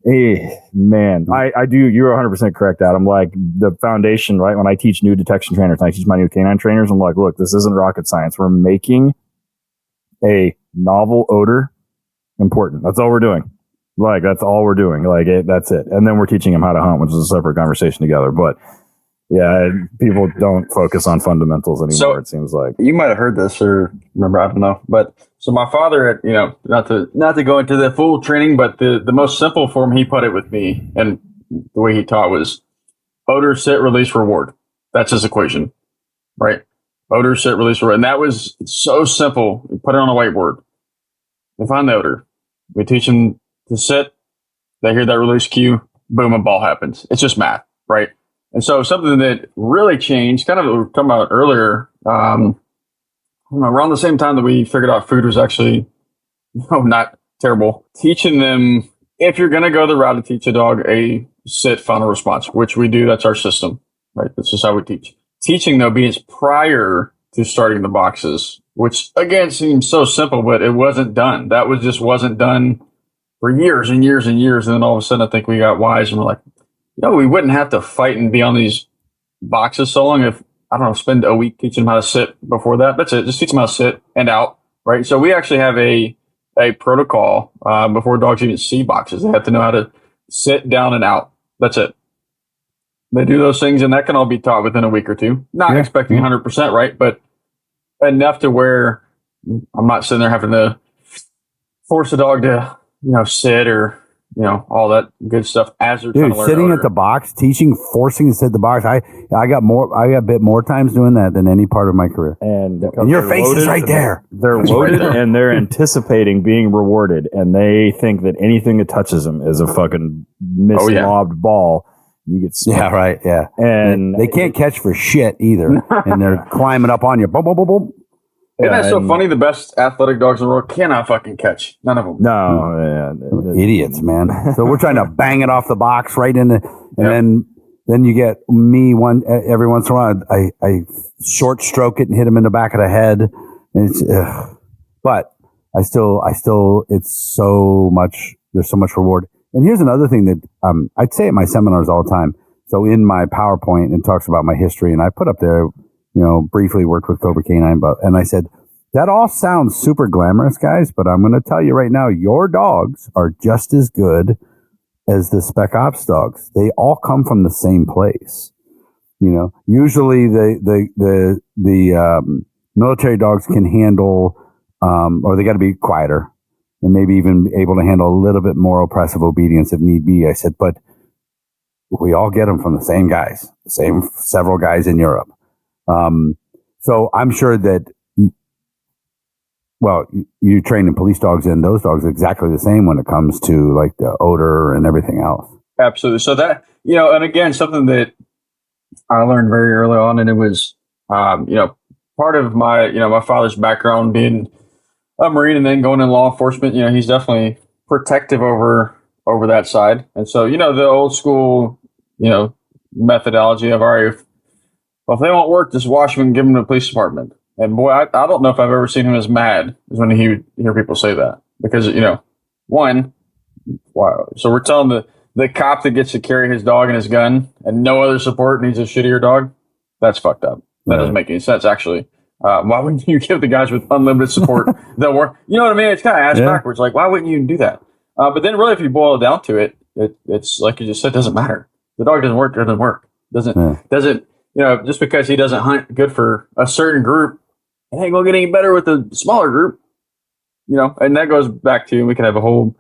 do. You're 100% correct, Adam. Like, the foundation, right? When I teach new detection trainers, and I teach my new canine trainers, I'm like, look, this isn't rocket science. We're making a novel odor important. That's all we're doing. Like, that's all we're doing. Like, that's it. And then we're teaching them how to hunt, which is a separate conversation together. But yeah, people don't focus on fundamentals anymore. It seems like you might have heard this or remember. I don't know. But so my father, not to go into the full training, but the most simple form he put it with me, and the way he taught was odor, sit, release, reward. That's his equation, right? Odor, sit, release, reward. And that was so simple. We put it on a whiteboard. They find the odor. We teach them to sit. They hear that release cue. Boom, a ball happens. It's just math, right? And so something that really changed, kind of what we were talking about earlier, around the same time that we figured out food was actually not terrible, teaching them, if you're going to go the route to teach a dog a sit final response, which we do, that's our system, right? This is how we teach. Teaching the obedience prior to starting the boxes, which again seems so simple, but it wasn't done. That wasn't done for years and years and years. And then all of a sudden, I think we got wise and we're like, we wouldn't have to fight and be on these boxes so long if, I don't know, spend a week teaching them how to sit before that. That's it. Just teach them how to sit and out, right? So we actually have a protocol before dogs even see boxes. They have to know how to sit down and out. That's it. They do those things, and that can all be taught within a week or two. Not expecting 100%, right? But enough to where I'm not sitting there having to force a dog to, sit or, all that good stuff as they're trying to learn. Sitting at the box, teaching, forcing to sit at the box. I got a bit more times doing that than any part of my career. And your face is right there. They're loaded and they're anticipating being rewarded, and they think that anything that touches them is a fucking mislobbed ball. You get smoked. Yeah, right. Yeah, and they can't catch for shit either, and they're climbing up on you. Boom, boom, boom, boom. Isn't that so funny? The best athletic dogs in the world cannot fucking catch. None of them. No, idiots, man. So we're trying to bang it off the box right in and then you get me every once in a while. I short stroke it and hit him in the back of the head. And it's, but I still, it's so much. There's so much reward. And here's another thing that I'd say at my seminars all the time. So in my PowerPoint, it talks about my history, and I put up there, briefly worked with Cobra Canine, and I said, that all sounds super glamorous, guys, but I'm going to tell you right now, your dogs are just as good as the Spec Ops dogs. They all come from the same place. Usually the military dogs can handle, or they got to be quieter and maybe even able to handle a little bit more oppressive obedience if need be. I said, but we all get them from the same guys, several guys in Europe. So I'm sure that, you train in police dogs, and those dogs are exactly the same when it comes to like the odor and everything else. Absolutely. So that, and again, something that I learned very early on, and it was, part of my, my father's background being a Marine and then going in law enforcement, he's definitely protective over that side. And so, the old school, methodology of, all right, if they won't work, just wash them and give them to the police department. And boy, I don't know if I've ever seen him as mad as when he would hear people say that. Because, wow. So we're telling the cop that gets to carry his dog and his gun and no other support needs a shittier dog. That's fucked up. That doesn't make any sense, actually. Why wouldn't you give the guys with unlimited support that work? You know what I mean? It's kind of ass backwards. Like, why wouldn't you do that? But then really, if you boil it down to it, it's like you just said, doesn't matter. The dog doesn't work, doesn't work. Doesn't, just because he doesn't hunt good for a certain group, it ain't going to get any better with the smaller group. And that goes back to, we could have a whole,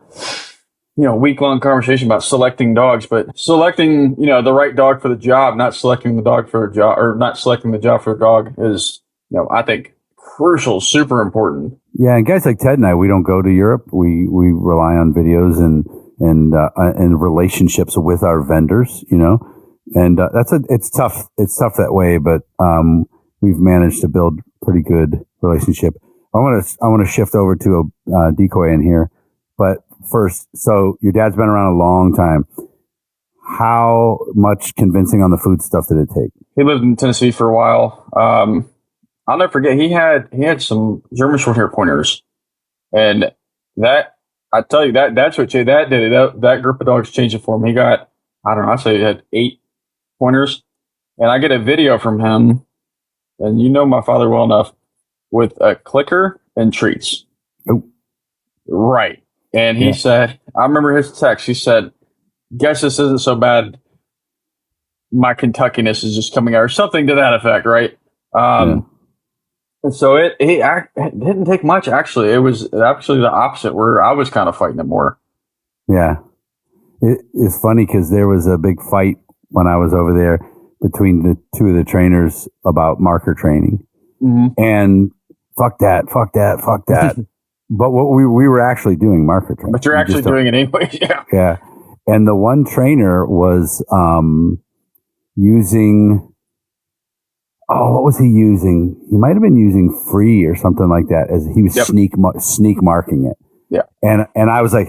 week-long conversation about selecting dogs, but selecting, the right dog for the job, not selecting the dog for a job, or not selecting the job for a dog is, I think crucial, super important. Yeah. And guys like Ted and I, we don't go to Europe. We rely on videos and relationships with our vendors, and it's tough. It's tough that way, but, we've managed to build pretty good relationship. I want to shift over to a decoy in here, but first, so your dad's been around a long time. How much convincing on the food stuff did it take? He lived in Tennessee for a while. I'll never forget. He had some German short hair pointers, and that I tell you that's what did it. That group of dogs changed it for him. He got, I don't know, I'd say he had 8 pointers, and I get a video from him, and you know my father well enough, with a clicker and treats. Oh. Right. And he said, I remember his text. He said, "Guess this isn't so bad. My Kentuckiness is just coming out," or something to that effect, right? And so it didn't take much, actually. It was actually the opposite, where I was kind of fighting it more. Yeah. It's funny because there was a big fight when I was over there between the two of the trainers about marker training. Mm-hmm. And fuck that. But what we were actually doing marker training. But you're actually doing it anyway. Yeah. Yeah. And the one trainer was using, what was he using? He might have been using free or something like that, as he was sneak marking it. Yeah. And I was like,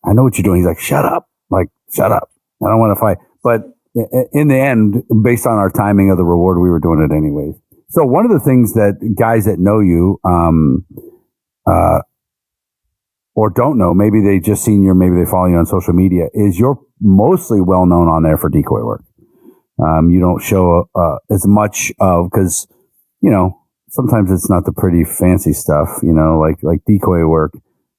I know what you're doing. He's like, shut up. Like, shut up. I don't want to fight. But in the end, based on our timing of the reward, we were doing it anyways. So one of the things that guys that know you, or don't know, maybe they just seen you, maybe they follow you on social media, is you're mostly well known on there for decoy work. You don't show as much of, because, you know, sometimes it's not the pretty fancy stuff, you know, like decoy work.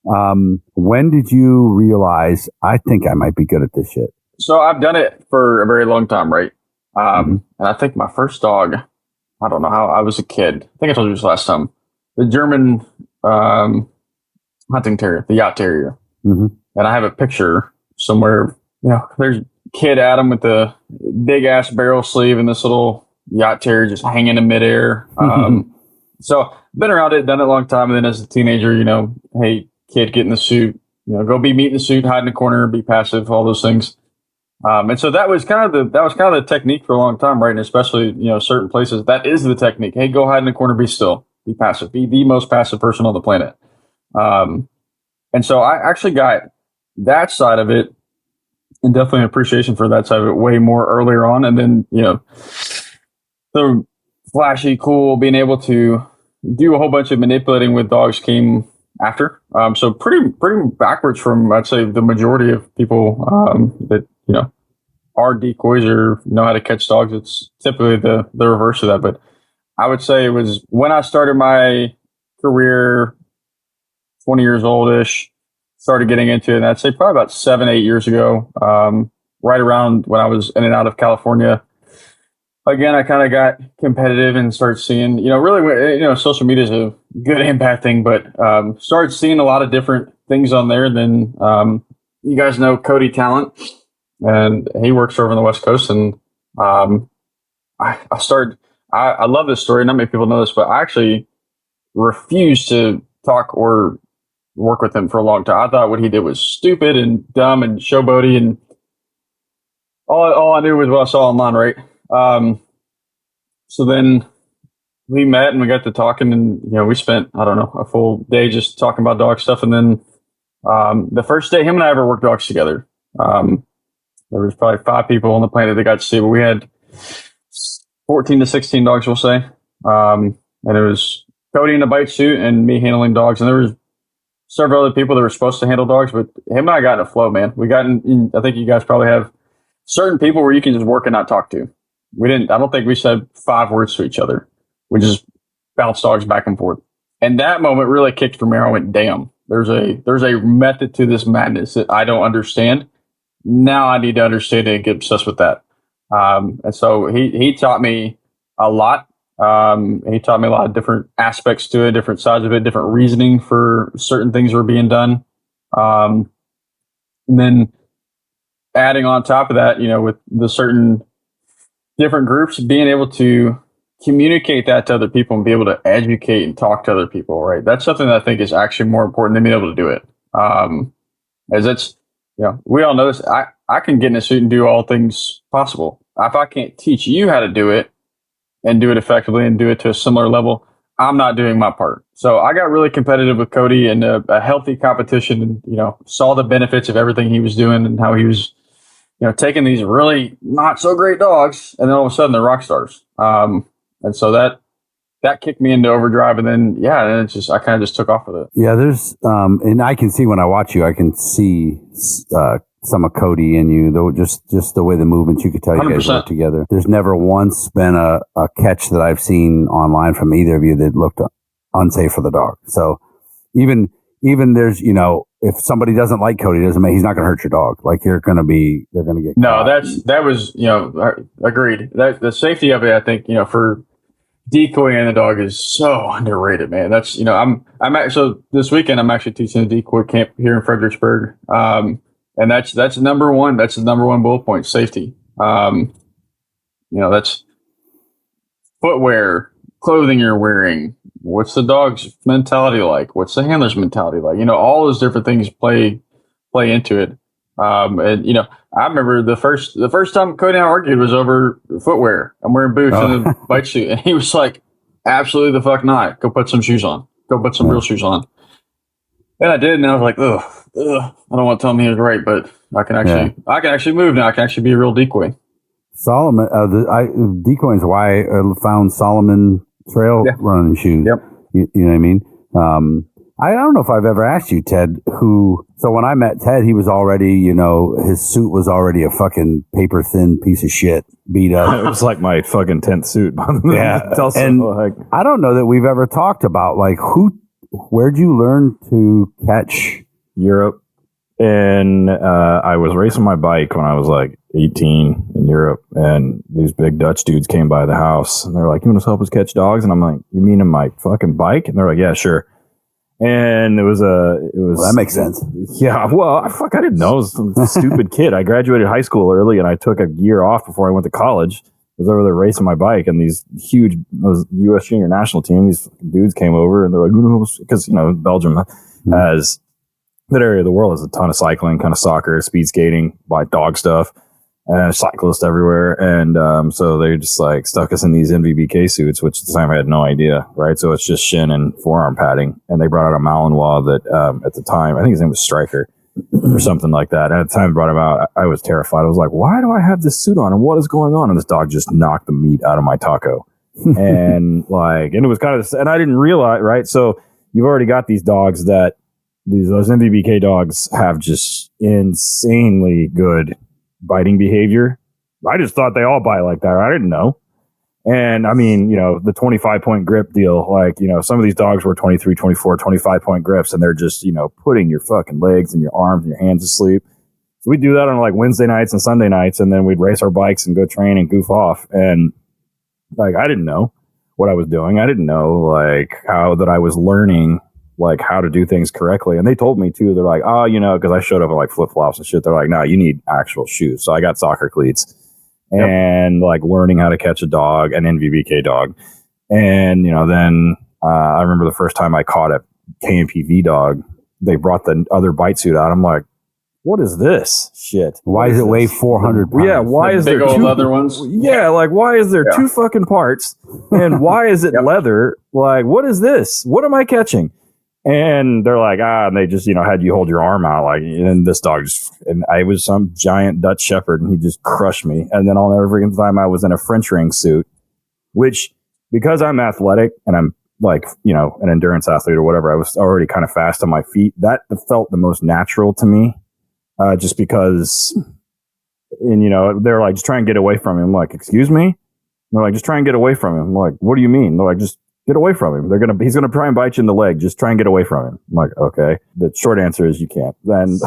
When did you realize, I think I might be good at this shit? So I've done it for a very long time, right? And I think my first dog, I don't know how, I was a kid. I think I told you this last time. The German hunting terrier, the yacht terrier. Mm-hmm. And I have a picture somewhere, you know, there's kid Adam with the big ass barrel sleeve and this little yacht terrier just hanging in midair. So been around it, done it a long time. And then as a teenager, you know, hey, kid, get in the suit, you know, go be meat in the suit, hide in the corner, be passive, all those things. And so that was kind of the technique for a long time, right? And especially, you know, certain places, that is the technique. Hey, go hide in the corner, be still, be passive, be the most passive person on the planet. And so I actually got that side of it, and definitely an appreciation for that side of it way more earlier on. And then, you know, the flashy, cool, being able to do a whole bunch of manipulating with dogs came after. So pretty backwards from, I'd say, the majority of people that, you know, are decoys or know how to catch dogs. It's typically the reverse of that. But I would say it was when I started my career, 20 years old-ish, started getting into it. And I'd say probably about 7-8 years ago, right around when I was in and out of California. Again, I kind of got competitive and started seeing, you know, really, you know, social media is a good and bad thing, but started seeing a lot of different things on there. Then you guys know Cody Talent, and he works over on the West Coast. And I love this story. Not many people know this, but I actually refused to talk or work with him for a long time. I thought what he did was stupid and dumb and showboaty, and all I knew was what I saw online, right? So then we met and we got to talking, and, you know, we spent, I don't know, a full day just talking about dog stuff. And then the first day him and I ever worked dogs together, there was probably 5 people on the planet that got to see it, but we had 14 to 16 dogs, we'll say. And it was Cody in a bite suit and me handling dogs. And there was several other people that were supposed to handle dogs, but him and I got in a flow, man. We got in, I think you guys probably have certain people where you can just work and not talk to. I don't think we said 5 words to each other. We just bounced dogs back and forth. And that moment really kicked for me. I went, damn, there's a method to this madness that I don't understand. Now I need to understand it and get obsessed with that. And so he taught me a lot. He taught me a lot of different aspects to it, different sides of it, different reasoning for certain things were being done. And then adding on top of that, you know, with the certain different groups, being able to communicate that to other people and be able to educate and talk to other people, right? That's something that I think is actually more important than being able to do it. As it's, you know, we all know this. I can get in a suit and do all things possible. If I can't teach you how to do it and do it effectively and do it to a similar level, I'm not doing my part. So I got really competitive with Cody and a healthy competition, and saw the benefits of everything he was doing and how he was taking these really not so great dogs, and then all of a sudden they're rock stars. And so that kicked me into overdrive, and then and I kind of just took off with it. Yeah, there's and I can see when I watch you, I can see some of Cody in you, though. Just the way the movements, you could tell you 100%. guys work together. There's never once been a catch that I've seen online from either of you that looked unsafe for the dog. So even there's if somebody doesn't like Cody, doesn't mean he's not going to hurt your dog. Like they're going to get no. caught. That was agreed. That the safety of it, I think for decoying the dog is so underrated, man. That's so this weekend I'm actually teaching a decoy camp here in Fredericksburg, and that's number one. That's the number one bullet point: safety. That's footwear, clothing you're wearing. What's the dog's mentality like? What's the handler's mentality like? All those different things play into it. And I remember the first time Cody and I argued was over footwear. I'm wearing boots and a bike suit, and he was like, "Absolutely the fuck not! Go put some shoes on. Go put some real shoes on." And I did, and I was like, "Ugh, I don't want to tell him he was right, but I can actually move now. I can actually be a real decoy." Solomon, decoying is why I found Solomon trail running shoes. Yep. You know what I mean? I don't know if I've ever asked you, Ted, so when I met Ted, he was already, his suit was already a fucking paper thin piece of shit, beat up. It was like my fucking 10th suit. Yeah. I don't know that we've ever talked about, like, where'd you learn to catch? Europe. And I was racing my bike when I was like 18 in Europe, and these big Dutch dudes came by the house, and they're like, "You want to help us catch dogs?" And I'm like, "You mean in my fucking bike?" And they're like, "Yeah, sure." And it was well, that makes sense. Yeah. Well, I didn't know. I was a stupid kid. I graduated high school early, and I took a year off before I went to college. I was over there racing my bike, and these huge U.S. junior national team, these dudes came over, and they're like, because Belgium has that area of the world has a ton of cycling, kind of soccer, speed skating, dog stuff, and cyclists everywhere. And so they just like stuck us in these NVBK suits, which at the time I had no idea, right? So it's just shin and forearm padding. And they brought out a Malinois that at the time, I think his name was Stryker or something like that. And at the time I brought him out, I was terrified. I was like, why do I have this suit on? And what is going on? And this dog just knocked the meat out of my taco. And it was kind of, and I didn't realize, right? So you've already got these dogs that, those NVBK dogs have just insanely good biting behavior. I just thought they all bite like that. I didn't know. And I mean, the 25-point grip deal, some of these dogs were 23, 24, 25-point grips, and they're just, putting your fucking legs and your arms and your hands to sleep. So we do that on like Wednesday nights and Sunday nights, and then we'd race our bikes and go train and goof off. And I didn't know what I was doing. I didn't know how that I was learning how to do things correctly. And they told me too, they're like, because I showed up in flip-flops and shit. They're like, no, you need actual shoes. So I got soccer cleats and learning how to catch a dog, an NVBK dog. And, then I remember the first time I caught a KMPV dog, they brought the other bite suit out. I'm like, what is this shit? Why does it weigh 400 pounds? Yeah, why is there big old leather ones? Yeah, why is there two fucking parts? And why is it leather? What is this? What am I catching? And they're like, and they just, had you hold your arm out, and this dog and I was some giant Dutch Shepherd, and he just crushed me. And then I'll never forget the time I was in a French ring suit, which, because I'm athletic and I'm an endurance athlete or whatever, I was already kind of fast on my feet. That felt the most natural to me, just because, and, they're like, just try and get away from him. I'm like, excuse me? And they're like, just try and get away from him. I'm like, what do you mean? They're like, just get away from him. He's gonna try and bite you in the leg. Just try and get away from him. I'm like, okay. The short answer is you can't. Then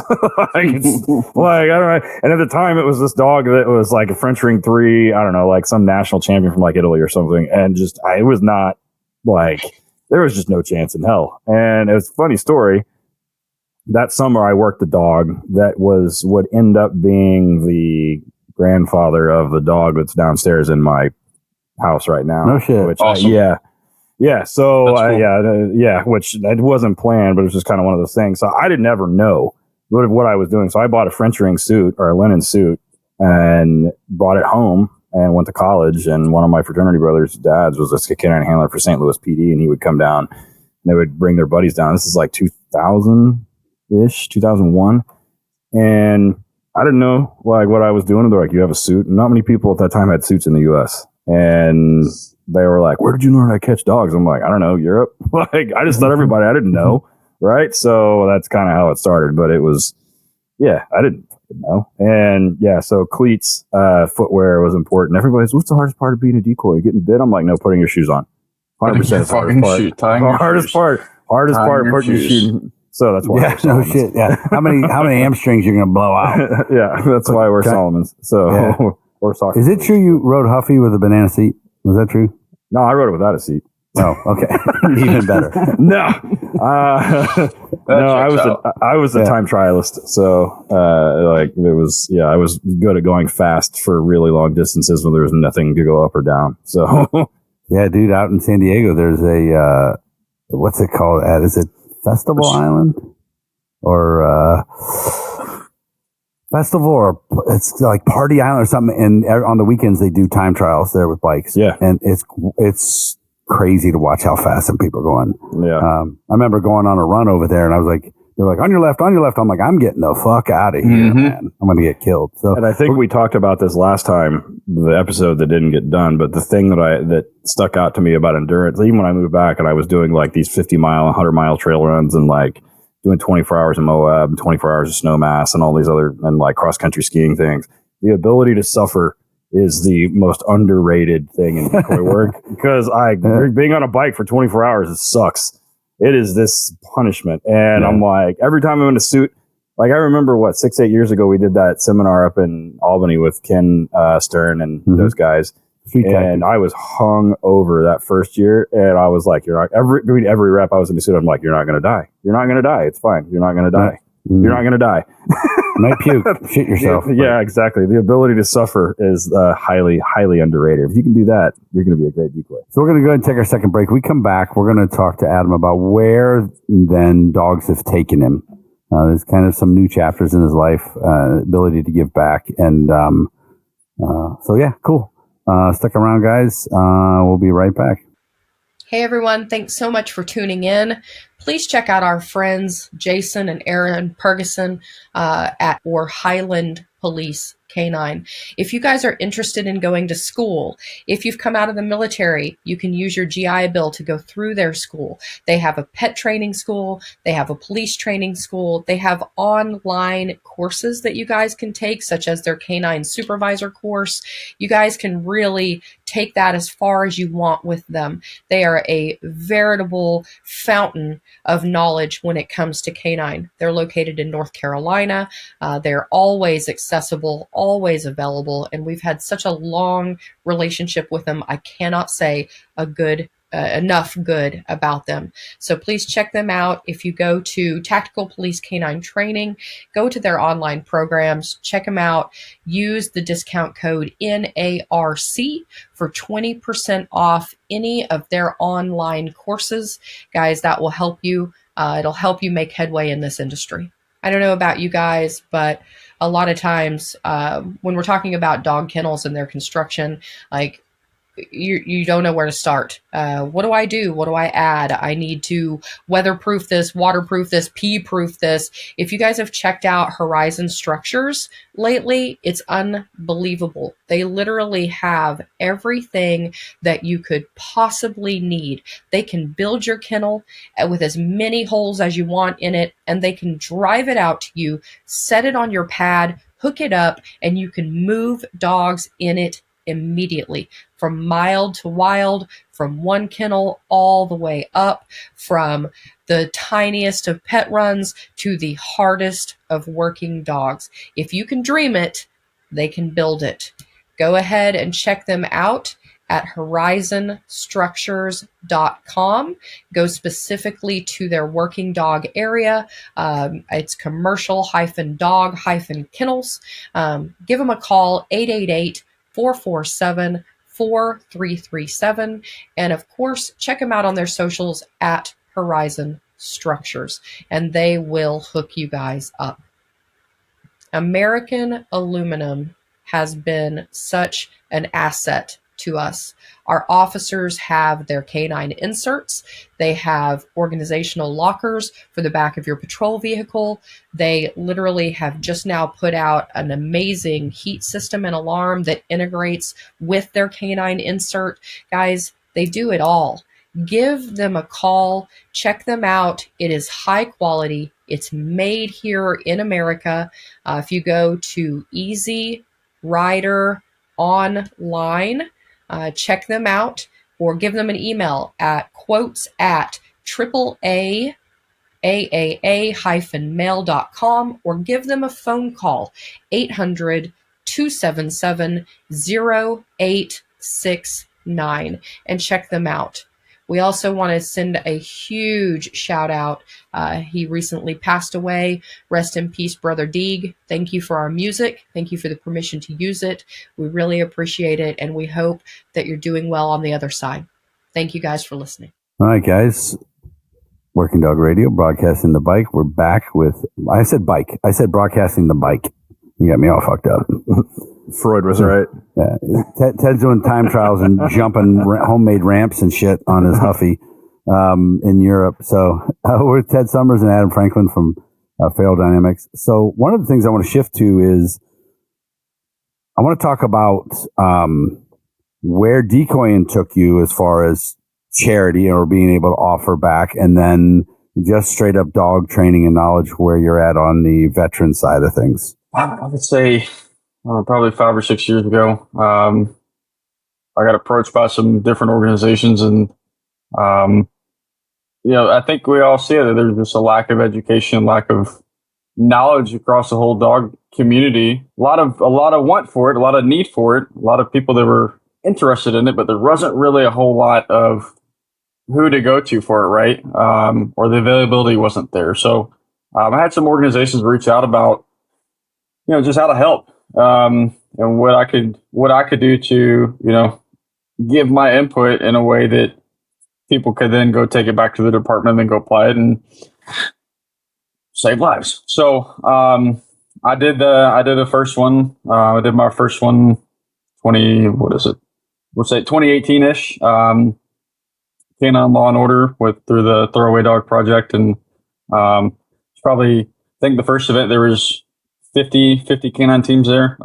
I don't know. And at the time it was this dog that was like a French ring 3, I don't know, some national champion from Italy or something. And just it was not there was just no chance in hell. And it was a funny story. That summer I worked a dog that would end up being the grandfather of the dog that's downstairs in my house right now. No shit. Which awesome. Yeah, so cool. which it wasn't planned, but it was just kind of one of those things. So I didn't ever know what I was doing. So I bought a French ring suit or a linen suit and brought it home and went to college. And one of my fraternity brothers' dads was a canine handler for St. Louis PD, and he would come down. And they would bring their buddies down. This is like 2000-ish, 2001. And I didn't know like what I was doing. They're like, you have a suit. And not many people at that time had suits in the U.S. And they were like, where did you learn how to catch dogs? I'm like, I don't know, Europe. Like, I just thought everybody, I didn't know. Right. So that's kind of how it started. But it was, yeah, I didn't know. And yeah, so cleats, footwear was important. Everybody's, what's the hardest part of being a decoy? Getting bit? I'm like, no, putting your shoes on. 100% is the hardest part. Hardest part, putting your shoes. So that's why. Yeah, no shit. Yeah. How many hamstrings you're gonna blow out? Yeah, that's why we're Solomons. So yeah. We're soccer. Is it true you rode Huffy with a banana seat? Was that true? No, I rode it without a seat. Oh, okay. Even better. No, I was a time trialist. So like it was, yeah, I was good at going fast for really long distances when there was nothing to go up or down. So yeah, dude, out in San Diego, there's a what's it called? Is it Festival Island or Festival, or it's like Party Island or something? And on the weekends they do time trials there with bikes. Yeah, and it's crazy to watch how fast some people are going. Yeah, I remember going on a run over there, and I was like, they're like, on your left. I'm like, I'm getting the fuck out of here, man. I'm going to get killed. So, and I think we talked about this last time, the episode that didn't get done, but the thing that stuck out to me about endurance, even when I moved back and I was doing like these 50-mile, 100-mile trail runs and like doing 24 hours of Moab and 24 hours of Snowmass and all these other, and like cross-country skiing things, the ability to suffer is the most underrated thing in decoy work, because being on a bike for 24 hours, it sucks. It is this punishment. And I'm like, every time I'm in a suit, like I remember 6-8 years ago, we did that seminar up in Albany with Ken Stern and those guys. And I was hung over that first year. And I was like, every rep I was in the suit, I'm like, you're not going to die. You're not going to die. It's fine. You're not going to die. You're not going to die. Might puke. Shit yourself. Yeah, exactly. The ability to suffer is highly, highly underrated. If you can do that, you're going to be a great decoy. So we're going to go ahead and take our second break. We come back. We're going to talk to Adam about where then dogs have taken him. There's kind of some new chapters in his life, ability to give back. And so, yeah, cool. Stick around, guys. We'll be right back. Hey everyone, thanks so much for tuning in. Please check out our friends Jason and Aaron Perguson at Highland Police Canine. If you guys are interested in going to school, if you've come out of the military, you can use your GI Bill to go through their school. They have a pet training school. They have a police training school. They have online courses that you guys can take, such as their canine supervisor course. You guys can really take that as far as you want with them. They are a veritable fountain of knowledge when it comes to canine. They're located in North Carolina. They're always accessible, always available, and we've had such a long relationship with them. I cannot say enough good about them. So please check them out. If you go to Tactical Police Canine Training, go to their online programs, check them out, use the discount code NARC for 20% off any of their online courses. Guys, that will help you. It'll help you make headway in this industry. I don't know about you guys, but a lot of times when we're talking about dog kennels and their construction, like you don't know where to start. What do I do? What do I add? I need to weatherproof this, waterproof this, pee-proof this. If you guys have checked out Horizon Structures lately, it's unbelievable. They literally have everything that you could possibly need. They can build your kennel with as many holes as you want in it, and they can drive it out to you, set it on your pad, hook it up, and you can move dogs in it immediately, from mild to wild, from one kennel all the way up, from the tiniest of pet runs to the hardest of working dogs. If you can dream it, they can build it. Go ahead and check them out at horizonstructures.com. Go specifically to their working dog area. It's commercial-dog-kennels. Give them a call, 888-447-4337. And of course, check them out on their socials at Horizon Structures, and they will hook you guys up. American Aluminum has been such an asset to us. Our officers have their canine inserts. They have organizational lockers for the back of your patrol vehicle. They literally have just now put out an amazing heat system and alarm that integrates with their canine insert. Guys, they do it all. Give them a call. Check them out. It is high quality. It's made here in America. If you go to Easy Rider online, check them out, or give them an email at quotes@AAA-mail.com, or give them a phone call, 800-277-0869, and check them out. We also want to send a huge shout out. He recently passed away. Rest in peace, Brother Deeg. Thank you for our music. Thank you for the permission to use it. We really appreciate it, and we hope that you're doing well on the other side. Thank you guys for listening. All right, guys. Working Dog Radio, broadcasting the bike. We're back with, I said bike. I said broadcasting the bike. You got me all fucked up. Freud was right. Yeah. Ted's doing time trials and jumping homemade ramps and shit on his Huffy in Europe. So we're with Ted Summers and Adam Franklin from Feral Dynamics. So one of the things I want to shift to is I want to talk about where decoying took you as far as charity or being able to offer back, and then just straight up dog training and knowledge where you're at on the veteran side of things. I would say probably 5 or 6 years ago, I got approached by some different organizations, and I think we all see that there's just a lack of education, lack of knowledge across the whole dog community. A lot of want for it, a lot of need for it, a lot of people that were interested in it, but there wasn't really a whole lot of who to go to for it, right? Or the availability wasn't there. So I had some organizations reach out about just how to help, and what I could do to, give my input in a way that people could then go take it back to the department and then go apply it and save lives. So, I did the first one. I did my first one, 2018-ish, canine law and order through the Throwaway Dog Project. And, probably, I think the first event there was 50 canine teams there.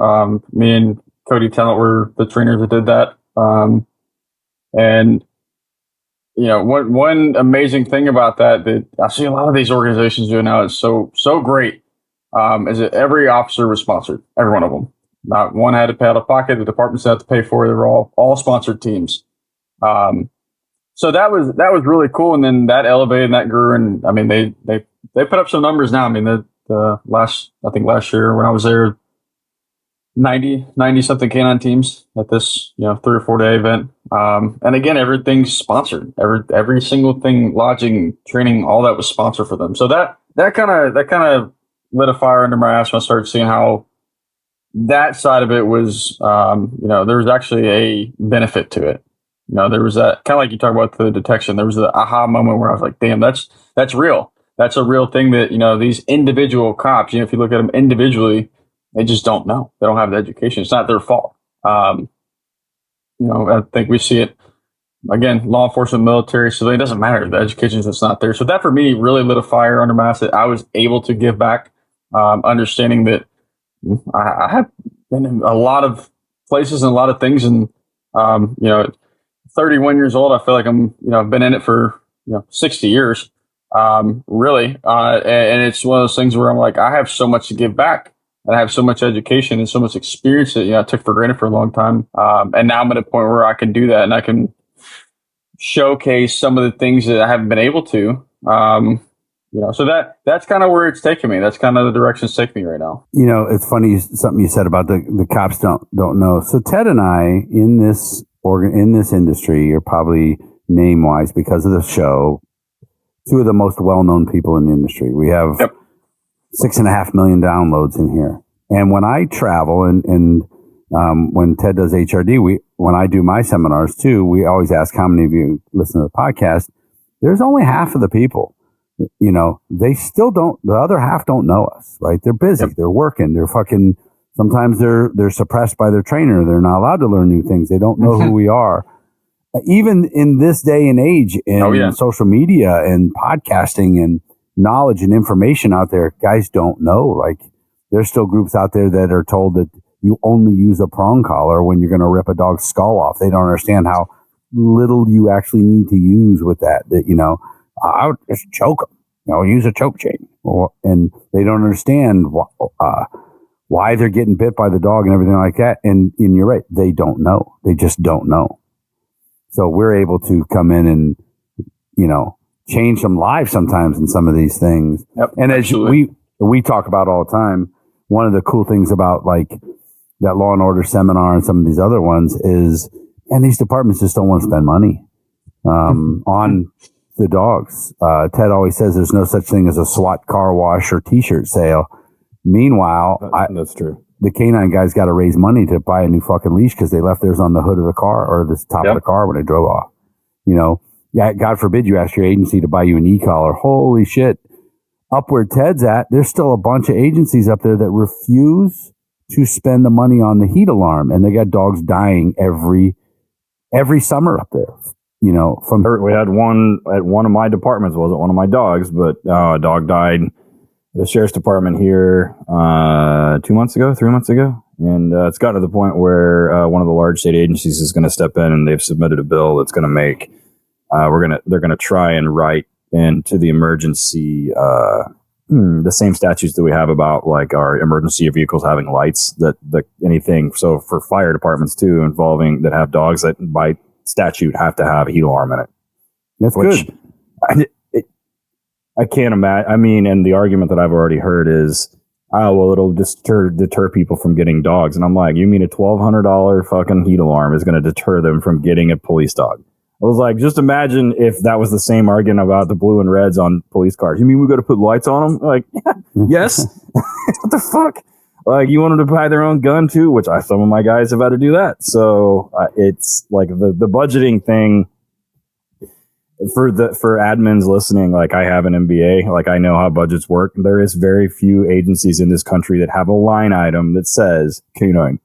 Me and Cody Talent were the trainers that did that. And one amazing thing about that I see a lot of these organizations doing now is so great, is that every officer was sponsored, every one of them. Not one had to pay out of pocket. The departments had to pay for it. They were all sponsored teams. So that was really cool. And then that elevated and that grew. And I mean, they put up some numbers now. I mean, last year when I was there, 90 something canine teams at this, 3 or 4 day event. And again, everything's sponsored. Every single thing, lodging, training, all that was sponsored for them. So that kind of lit a fire under my ass when I started seeing how that side of it was, there was actually a benefit to it. There was that kind of like you talk about the detection. There was the aha moment where I was like, damn, that's real. That's a real thing that, these individual cops, if you look at them individually, they just don't know. They don't have the education. It's not their fault. I think we see it, again, law enforcement, military, so it doesn't matter. The education is just not there. So that for me really lit a fire under my ass that I was able to give back, understanding that I have been in a lot of places and a lot of things. And, 31 years old, I feel like I've been in it for, 60 years. Really. And it's one of those things where I'm like, I have so much to give back, and I have so much education and so much experience that, I took for granted for a long time. And now I'm at a point where I can do that, and I can showcase some of the things that I haven't been able to. So that's kind of where it's taking me. That's kind of the direction it's taking me right now. It's funny, something you said about the cops don't know. So Ted and I in this industry are probably name wise, because of the show, two of the most well-known people in the industry. We have 6.5 million downloads in here. And when I travel and when Ted does HRD, when I do my seminars too, we always ask how many of you listen to the podcast. There's only half of the people, they still don't, the other half don't know us, right? They're busy. They're working. They're fucking Sometimes they're suppressed by their trainer. They're not allowed to learn new things. They don't know who we are. Even in this day and age, in social media and podcasting and knowledge and information out there, guys don't know. Like, there's still groups out there that are told that you only use a prong collar when you're going to rip a dog's skull off. They don't understand how little you actually need to use with that. That, you know, I would just choke them. You know, use a choke chain. And they don't understand why they're getting bit by the dog and everything like that. And you're right, they don't know. They just don't know. So we're able to come in and, you know, change some lives sometimes in some of these things. Yep, and as absolutely. we talk about all the time, one of the cool things about like that Law and Order seminar and some of these other ones is, and these departments just don't want to spend money on the dogs. Ted always says there's no such thing as a SWAT car wash or T-shirt sale. Meanwhile, that's true. The canine guys got to raise money to buy a new fucking leash because they left theirs on the hood of the car or the top of the car when they drove off. You know, God forbid you ask your agency to buy you an e-collar. Holy shit. Up where Ted's at, there's still a bunch of agencies up there that refuse to spend the money on the heat alarm. And they got dogs dying every summer up there. You know, we had one at one of my departments, wasn't one of my dogs, but a dog died at the sheriff's department here 3 months ago. And it's gotten to the point where one of the large state agencies is going to step in, and they've submitted a bill that's going to make they're going to try and write into the emergency the same statutes that we have about like our emergency vehicles having lights, that anything. So for fire departments too, involving that have dogs, that by statute have to have a heat alarm in it. That's good. I can't imagine. I mean, and the argument that I've already heard is, oh, well, it'll deter people from getting dogs. And I'm like, you mean a $1,200 fucking heat alarm is going to deter them from getting a police dog? I was like, just imagine if that was the same argument about the blue and reds on police cars. You mean we got to put lights on them? Like, yes. What the fuck? Like, you want them to buy their own gun too, which some of my guys have had to do that. So it's like the budgeting thing. For admins listening, like I have an MBA, like I know how budgets work. There is very few agencies in this country that have a line item that says canine,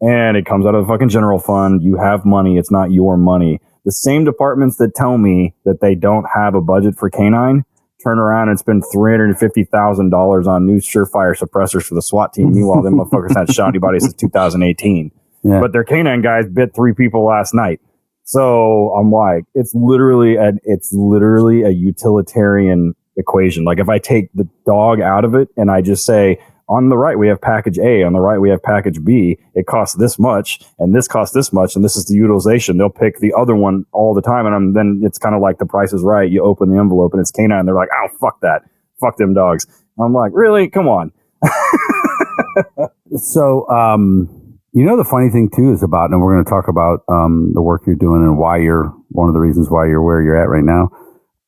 and it comes out of the fucking general fund. You have money; it's not your money. The same departments that tell me that they don't have a budget for canine turn around and spend $350,000 on new Surefire suppressors for the SWAT team. Meanwhile, them motherfuckers hadn't shot anybody since 2018. Yeah. But their canine guys bit 3 people last night. So I'm like, it's literally a utilitarian equation. Like if I take the dog out of it and I just say, on the right we have package A, on the right we have package B, it costs this much and this costs this much and this is the utilization. They'll pick the other one all the time, and then it's kind of like The Price is Right. You open the envelope and it's canine. They're like, oh, fuck that, fuck them dogs. I'm like, really? Come on. So, you know, the funny thing too is about, and we're going to talk about the work you're doing and why one of the reasons why you're where you're at right now.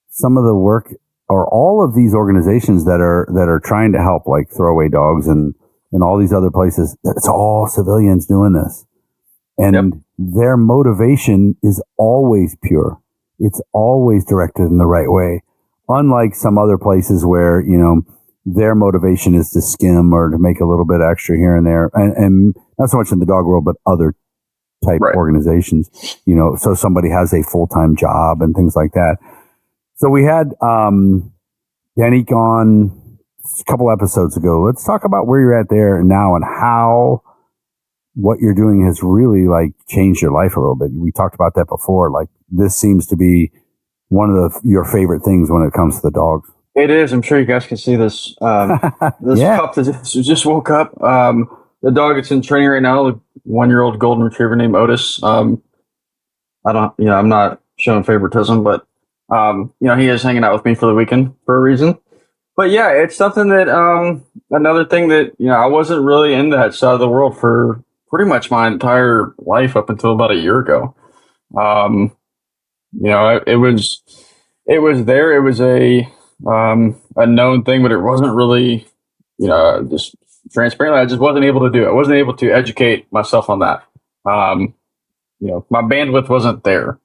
Some of the work, or all of these organizations that are trying to help, like Throwaway Dogs and all these other places, it's all civilians doing this. And their motivation is always pure. It's always directed in the right way. Unlike some other places where, you know, their motivation is to skim or to make a little bit extra here and there. And not so much in the dog world, but other type organizations, you know, so somebody has a full-time job and things like that. So we had Danny on a couple episodes ago. Let's talk about where you're at there now and how what you're doing has really like changed your life a little bit. We talked about that before. Like this seems to be one of your favorite things when it comes to the dogs. It is. I'm sure you guys can see this. This pup that just woke up. The dog that's in training right now, the 1-year-old golden retriever named Otis. I'm not showing favoritism, but he is hanging out with me for the weekend for a reason. But yeah, it's something that another thing that I wasn't really in that side of the world for pretty much my entire life up until about a year ago. It was there. It was a known thing, but it wasn't really, just transparently. I just wasn't able to do it. I wasn't able to educate myself on that. My bandwidth wasn't there.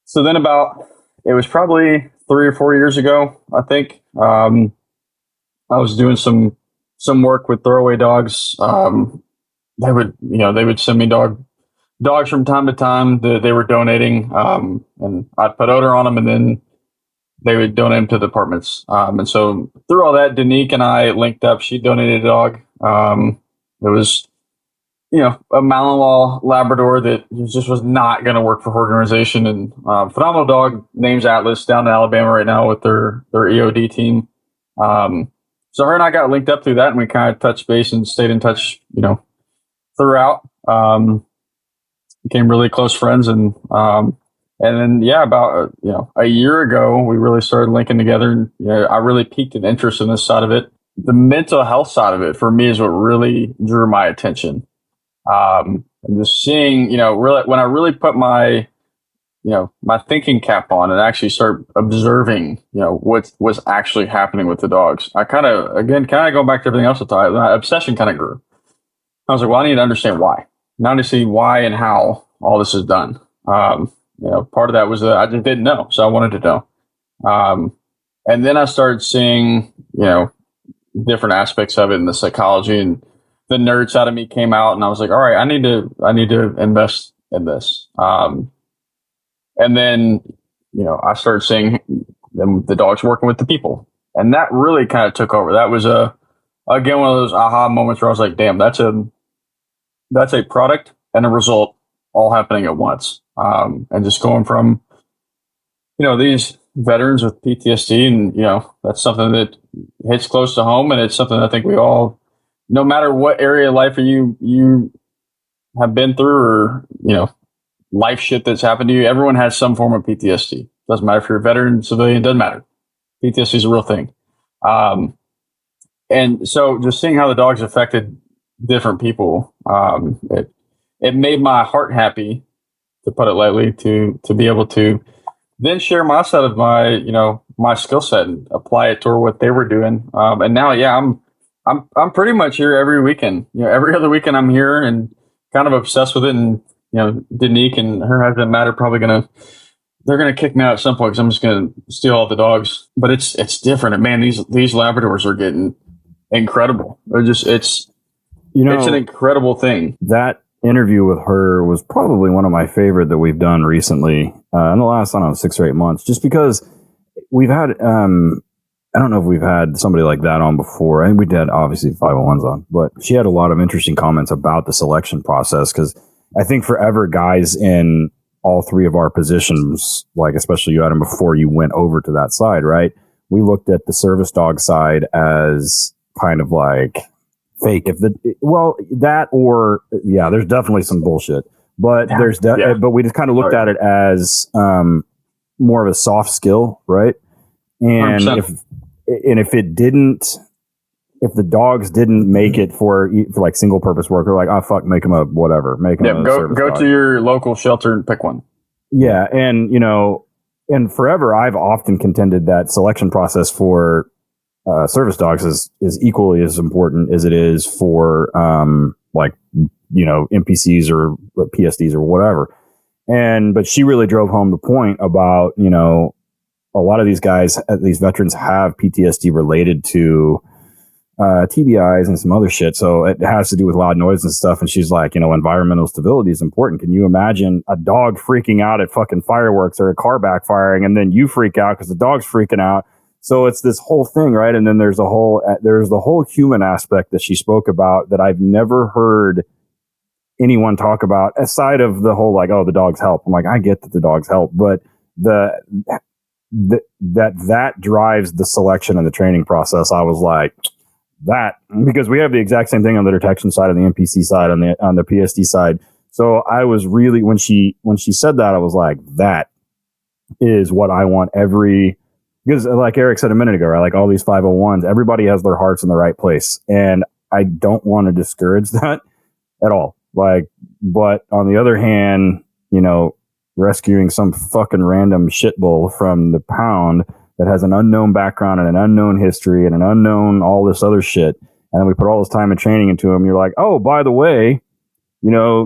So then it was probably 3 or 4 years ago, I think. I was doing some some work with throwaway dogs. They would send me dogs from time to time that they were donating, and I'd put odor on them, and then they would donate them to the departments. And so through all that, Danique and I linked up. She donated a dog. It was, a Malinois Labrador that just was not going to work for her organization. And phenomenal dog, name's Atlas, down in Alabama right now with their EOD team. So her and I got linked up through that, and we kind of touched base and stayed in touch, throughout. Became really close friends, and then about a year ago, we really started linking together. And I really piqued an interest in this side of it. The mental health side of it for me is what really drew my attention. And just seeing, really when I really put my my thinking cap on and actually start observing, what's actually happening with the dogs. I kind of going back to everything else I thought, my obsession kind of grew. I was like, well, I need to understand why. Now to see why and how all this is done. Part of that was that I just didn't know, so I wanted to know. And then I started seeing, different aspects of it in the psychology, and the nerd side of me came out, and I was like, all right, I need to invest in this. And then, I started seeing the dogs working with the people, and that really kind of took over. That was again, one of those aha moments where I was like, damn, that's a product and a result all happening at once. And just going from, these veterans with PTSD, and, that's something that hits close to home. And it's something I think we all, no matter what area of life you have been through, or, life shit that's happened to you, everyone has some form of PTSD. Doesn't matter if you're a veteran, civilian, doesn't matter. PTSD is a real thing. And so just seeing how the dogs affected different people, it made my heart happy, to put it lightly, to be able to then share my side of my, my skill set and apply it to what they were doing. And now, I'm pretty much here every weekend. Every other weekend I'm here and kind of obsessed with it. And, Danique and her husband Matt are probably they're going to kick me out at some point because I'm just going to steal all the dogs. But it's different. And man, these Labradors are getting incredible. It's an incredible thing. That interview with her was probably one of my favorite that we've done recently in the last, 6 or 8 months, just because we've had, I don't know if we've had somebody like that on before. I think we did obviously 501s on, but she had a lot of interesting comments about the selection process. Cause I think forever guys in all three of our positions, like especially you, Adam, before you went over to that side, right? We looked at the service dog side as kind of like fake. There's definitely some bullshit, but but we just kind of looked at it as more of a soft skill, right? And 100%. if the dogs didn't make it for like single purpose work, or like, oh fuck, make them a whatever, make them go to your local shelter and pick one. Yeah, and and forever I've often contended that selection process for service dogs is equally as important as it is for NPCs or PSDs or whatever. But she really drove home the point about, a lot of these guys, these veterans have PTSD related to TBIs and some other shit. So it has to do with loud noise and stuff. And she's like, environmental stability is important. Can you imagine a dog freaking out at fucking fireworks or a car backfiring, and then you freak out because the dog's freaking out? So it's this whole thing, right? And then there's the whole human aspect that she spoke about that I've never heard anyone talk about, aside of the whole like, oh, the dogs help. I'm like, I get that the dogs help, but that drives the selection and the training process. I was like, that, because we have the exact same thing on the detection side, on the NPC side, on the PSD side. So I was really, when she said that, I was like, that is what I want because like Eric said a minute ago, right? Like all these 501s, everybody has their hearts in the right place. And I don't want to discourage that at all. Like, but on the other hand, rescuing some fucking random shitbull from the pound that has an unknown background and an unknown history and an unknown all this other shit, and then we put all this time and training into him, you're like, oh, by the way,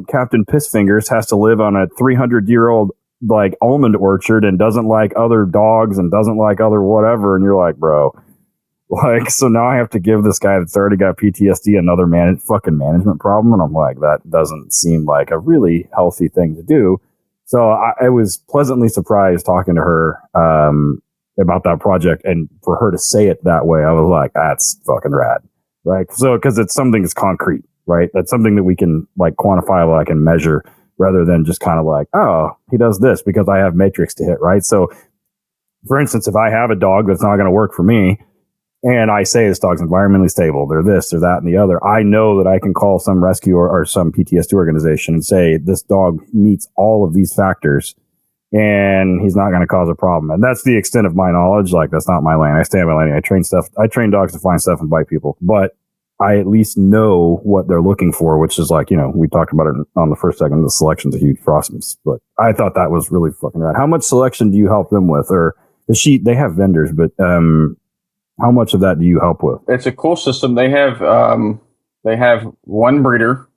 Captain Pissfingers has to live on a 300-year-old like almond orchard and doesn't like other dogs and doesn't like other whatever, and you're like, bro, Like, so now I have to give this guy that's already got PTSD another fucking management problem. And I'm like, that doesn't seem like a really healthy thing to do. So I was pleasantly surprised talking to her about that project. And for her to say it that way, I was like, that's fucking rad. Right. So, because it's something that's concrete, right? That's something that we can like quantify, like, and measure, rather than just kind of like, oh, he does this because I have matrix to hit. Right. So, for instance, if I have a dog that's not going to work for me, and I say this dog's environmentally stable, they're this, they're that, and the other, I know that I can call some rescue or some PTSD organization and say, this dog meets all of these factors and he's not going to cause a problem. And that's the extent of my knowledge. Like, that's not my lane. I stay in my lane. I train dogs to find stuff and bite people, but I at least know what they're looking for, which is like, we talked about it on the first segment. The selection's a huge process, but I thought that was really fucking rad. How much selection do you help them with? Or they have vendors, but, how much of that do you help with? It's a cool system. They have one breeder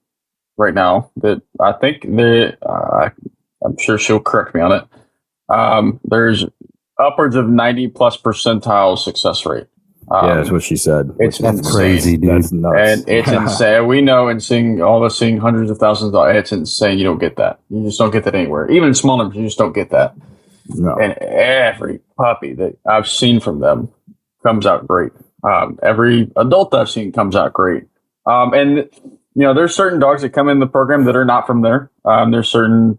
right now that I think I'm sure she'll correct me on it. There's upwards of 90+ percentile success rate. Yeah, that's what she said. That's crazy, dude. That's nuts. And it's insane. We know, and seeing hundreds of thousands of dollars, it's insane. You don't get that. You just don't get that anywhere. Even in small numbers, you just don't get that. No. And every puppy that I've seen from them comes out great. Every adult I've seen comes out great. And there's certain dogs that come in the program that are not from there. There's certain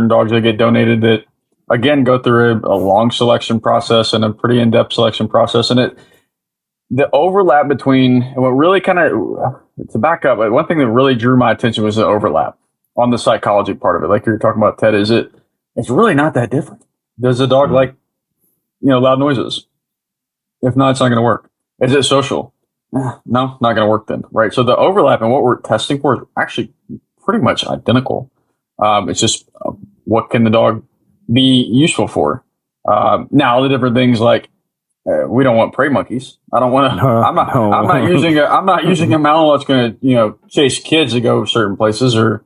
dogs that get donated that, again, go through a long selection process and a pretty in-depth selection process. And the overlap between, and what really kind of, to back up, one thing that really drew my attention was the overlap on the psychology part of it. Like you were talking about, Ted, it's really not that different. Does a dog like, loud noises? If not, it's not going to work. Is it social? No, not going to work then, right? So the overlap and what we're testing for is actually pretty much identical. It's just what can the dog be useful for? Now the different things like we don't want prey monkeys. I don't want to. I'm not using a Malinois that's going to chase kids to go certain places, or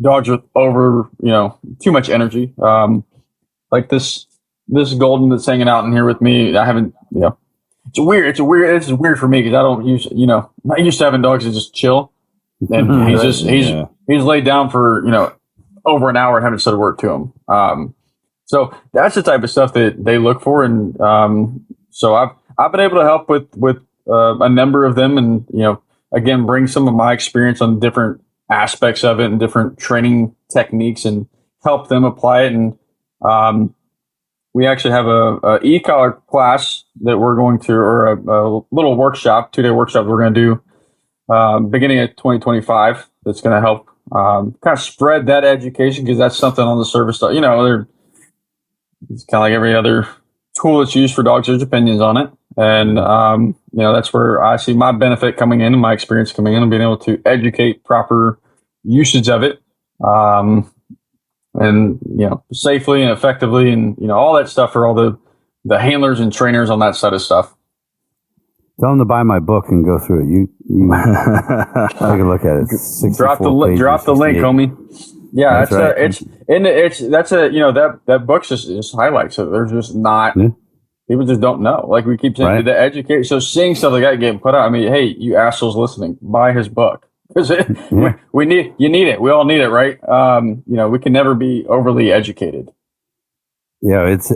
dogs with too much energy. Like this golden that's hanging out in here with me. I haven't It's weird for me because I don't use, I'm not used to having dogs that just chill. And he's laid down for, over an hour and haven't said a word to him. So that's the type of stuff that they look for. And, so I've been able to help with a number of them and, again, bring some of my experience on different aspects of it and different training techniques and help them apply it. And, we actually have a e-collar class that we're going to, or a little workshop, 2-day workshop we're going to do beginning of 2025. That's going to help kind of spread that education, because that's something on the service. It's kind of like every other tool that's used for dogs. There's opinions on it, and that's where I see my benefit coming in and my experience coming in and being able to educate proper usage of it. And safely and effectively, and all that stuff for all the handlers and trainers on that side of stuff. Tell them to buy my book and go through it. You take a look at it. Drop the link, homie. Yeah, that's right. That book just highlights it. There's just not people just don't know. Like we keep saying, right. The educate. So seeing stuff like that getting put out. I mean, hey, you assholes listening, buy his book. Because you need it. We all need it, right? We can never be overly educated. Yeah, it's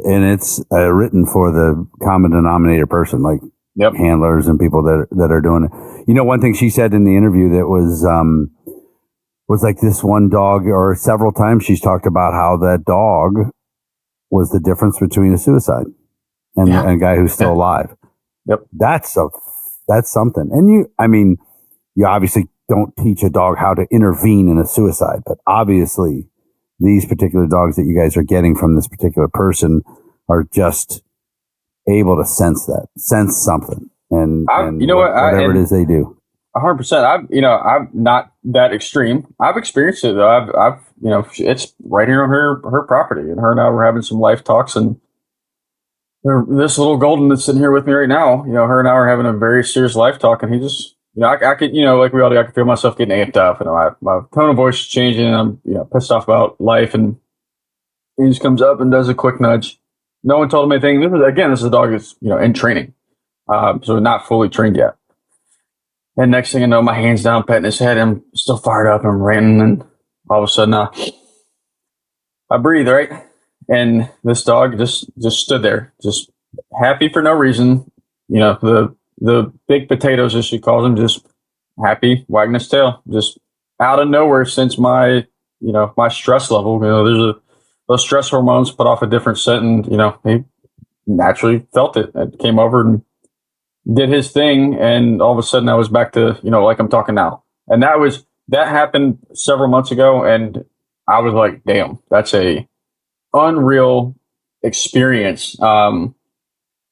written for the common denominator person, like handlers and people that are doing it. One thing she said in the interview that was like this one dog, or several times she's talked about how that dog was the difference between a suicide and a guy who's still alive. Yep, that's something. And you obviously don't teach a dog how to intervene in a suicide, but obviously these particular dogs that you guys are getting from this particular person are just able to sense something and whatever it is they do. 100%. I'm not that extreme. I've experienced it though. I've it's right here on her property, and her and I were having some life talks, and this little golden that's sitting here with me right now, her and I were having a very serious life talk, and he just, I could, like we all do, I could feel myself getting amped up, and my tone of voice is changing, and I'm, pissed off about life, and he just comes up and does a quick nudge. No one told him anything. This is a dog that's, in training. so not fully trained yet. And next thing I know, my hand's down, petting his head. I'm still fired up. I'm ranting, and all of a sudden, I breathe, right? And this dog just stood there, just happy for no reason. You know, the big potatoes, as she calls them, just happy, wagging his tail, just out of nowhere. Since my stress level, those stress hormones put off a different scent, and he naturally felt it. It came over and did his thing, and all of a sudden I was back to like I'm talking now. And that happened several months ago, and I was like, damn, that's a unreal experience. And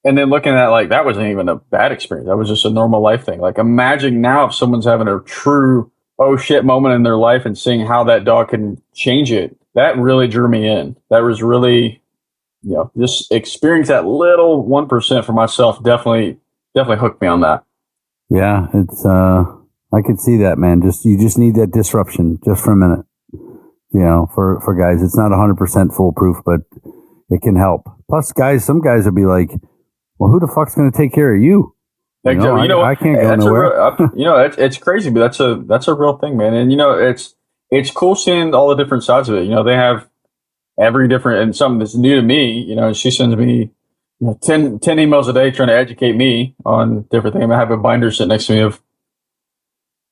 then looking at like that wasn't even a bad experience. That was just a normal life thing. Like imagine now if someone's having a true oh shit moment in their life and seeing how that dog can change it. That really drew me in. That was really, just experience that little 1% for myself definitely hooked me on that. Yeah, it's I could see that, man. You just need that disruption just for a minute. For guys, it's not 100% foolproof, but it can help. Plus, some guys will be like, well, who the fuck's going to take care of you? I can't go nowhere. It's crazy, but that's a real thing, man. And it's cool seeing all the different sides of it. They have every different, and something that's new to me. She sends me 10 emails a day trying to educate me on different things. I have a binder sitting next to me of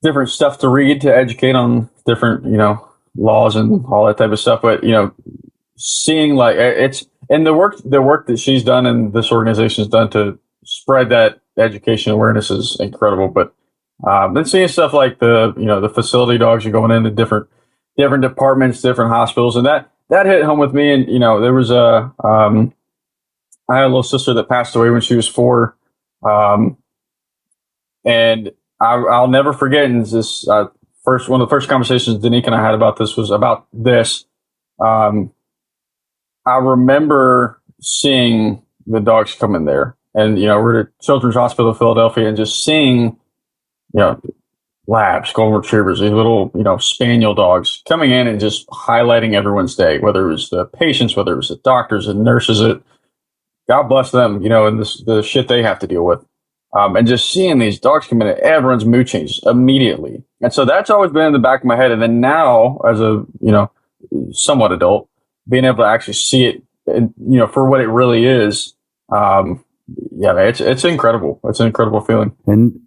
different stuff to read to educate on different laws and all that type of stuff. But seeing like it's and the work that she's done and this organization has done to spread that education awareness is incredible. But then seeing stuff like the facility dogs are going into different departments, different hospitals, and that hit home with me. And there was I had a little sister that passed away when she was 4, and I'll never forget. And this one of the first conversations Danique and I had about this was about this. I remember seeing the dogs come in there, and we're at Children's Hospital of Philadelphia, and just seeing labs, golden retrievers, these little spaniel dogs coming in and just highlighting everyone's day, whether it was the patients, whether it was the doctors and nurses. God bless them, and the shit they have to deal with. And just seeing these dogs come in, everyone's mood changes immediately. And so that's always been in the back of my head. And then now, as a, somewhat adult, being able to actually see it, for what it really is, it's incredible. It's an incredible feeling. And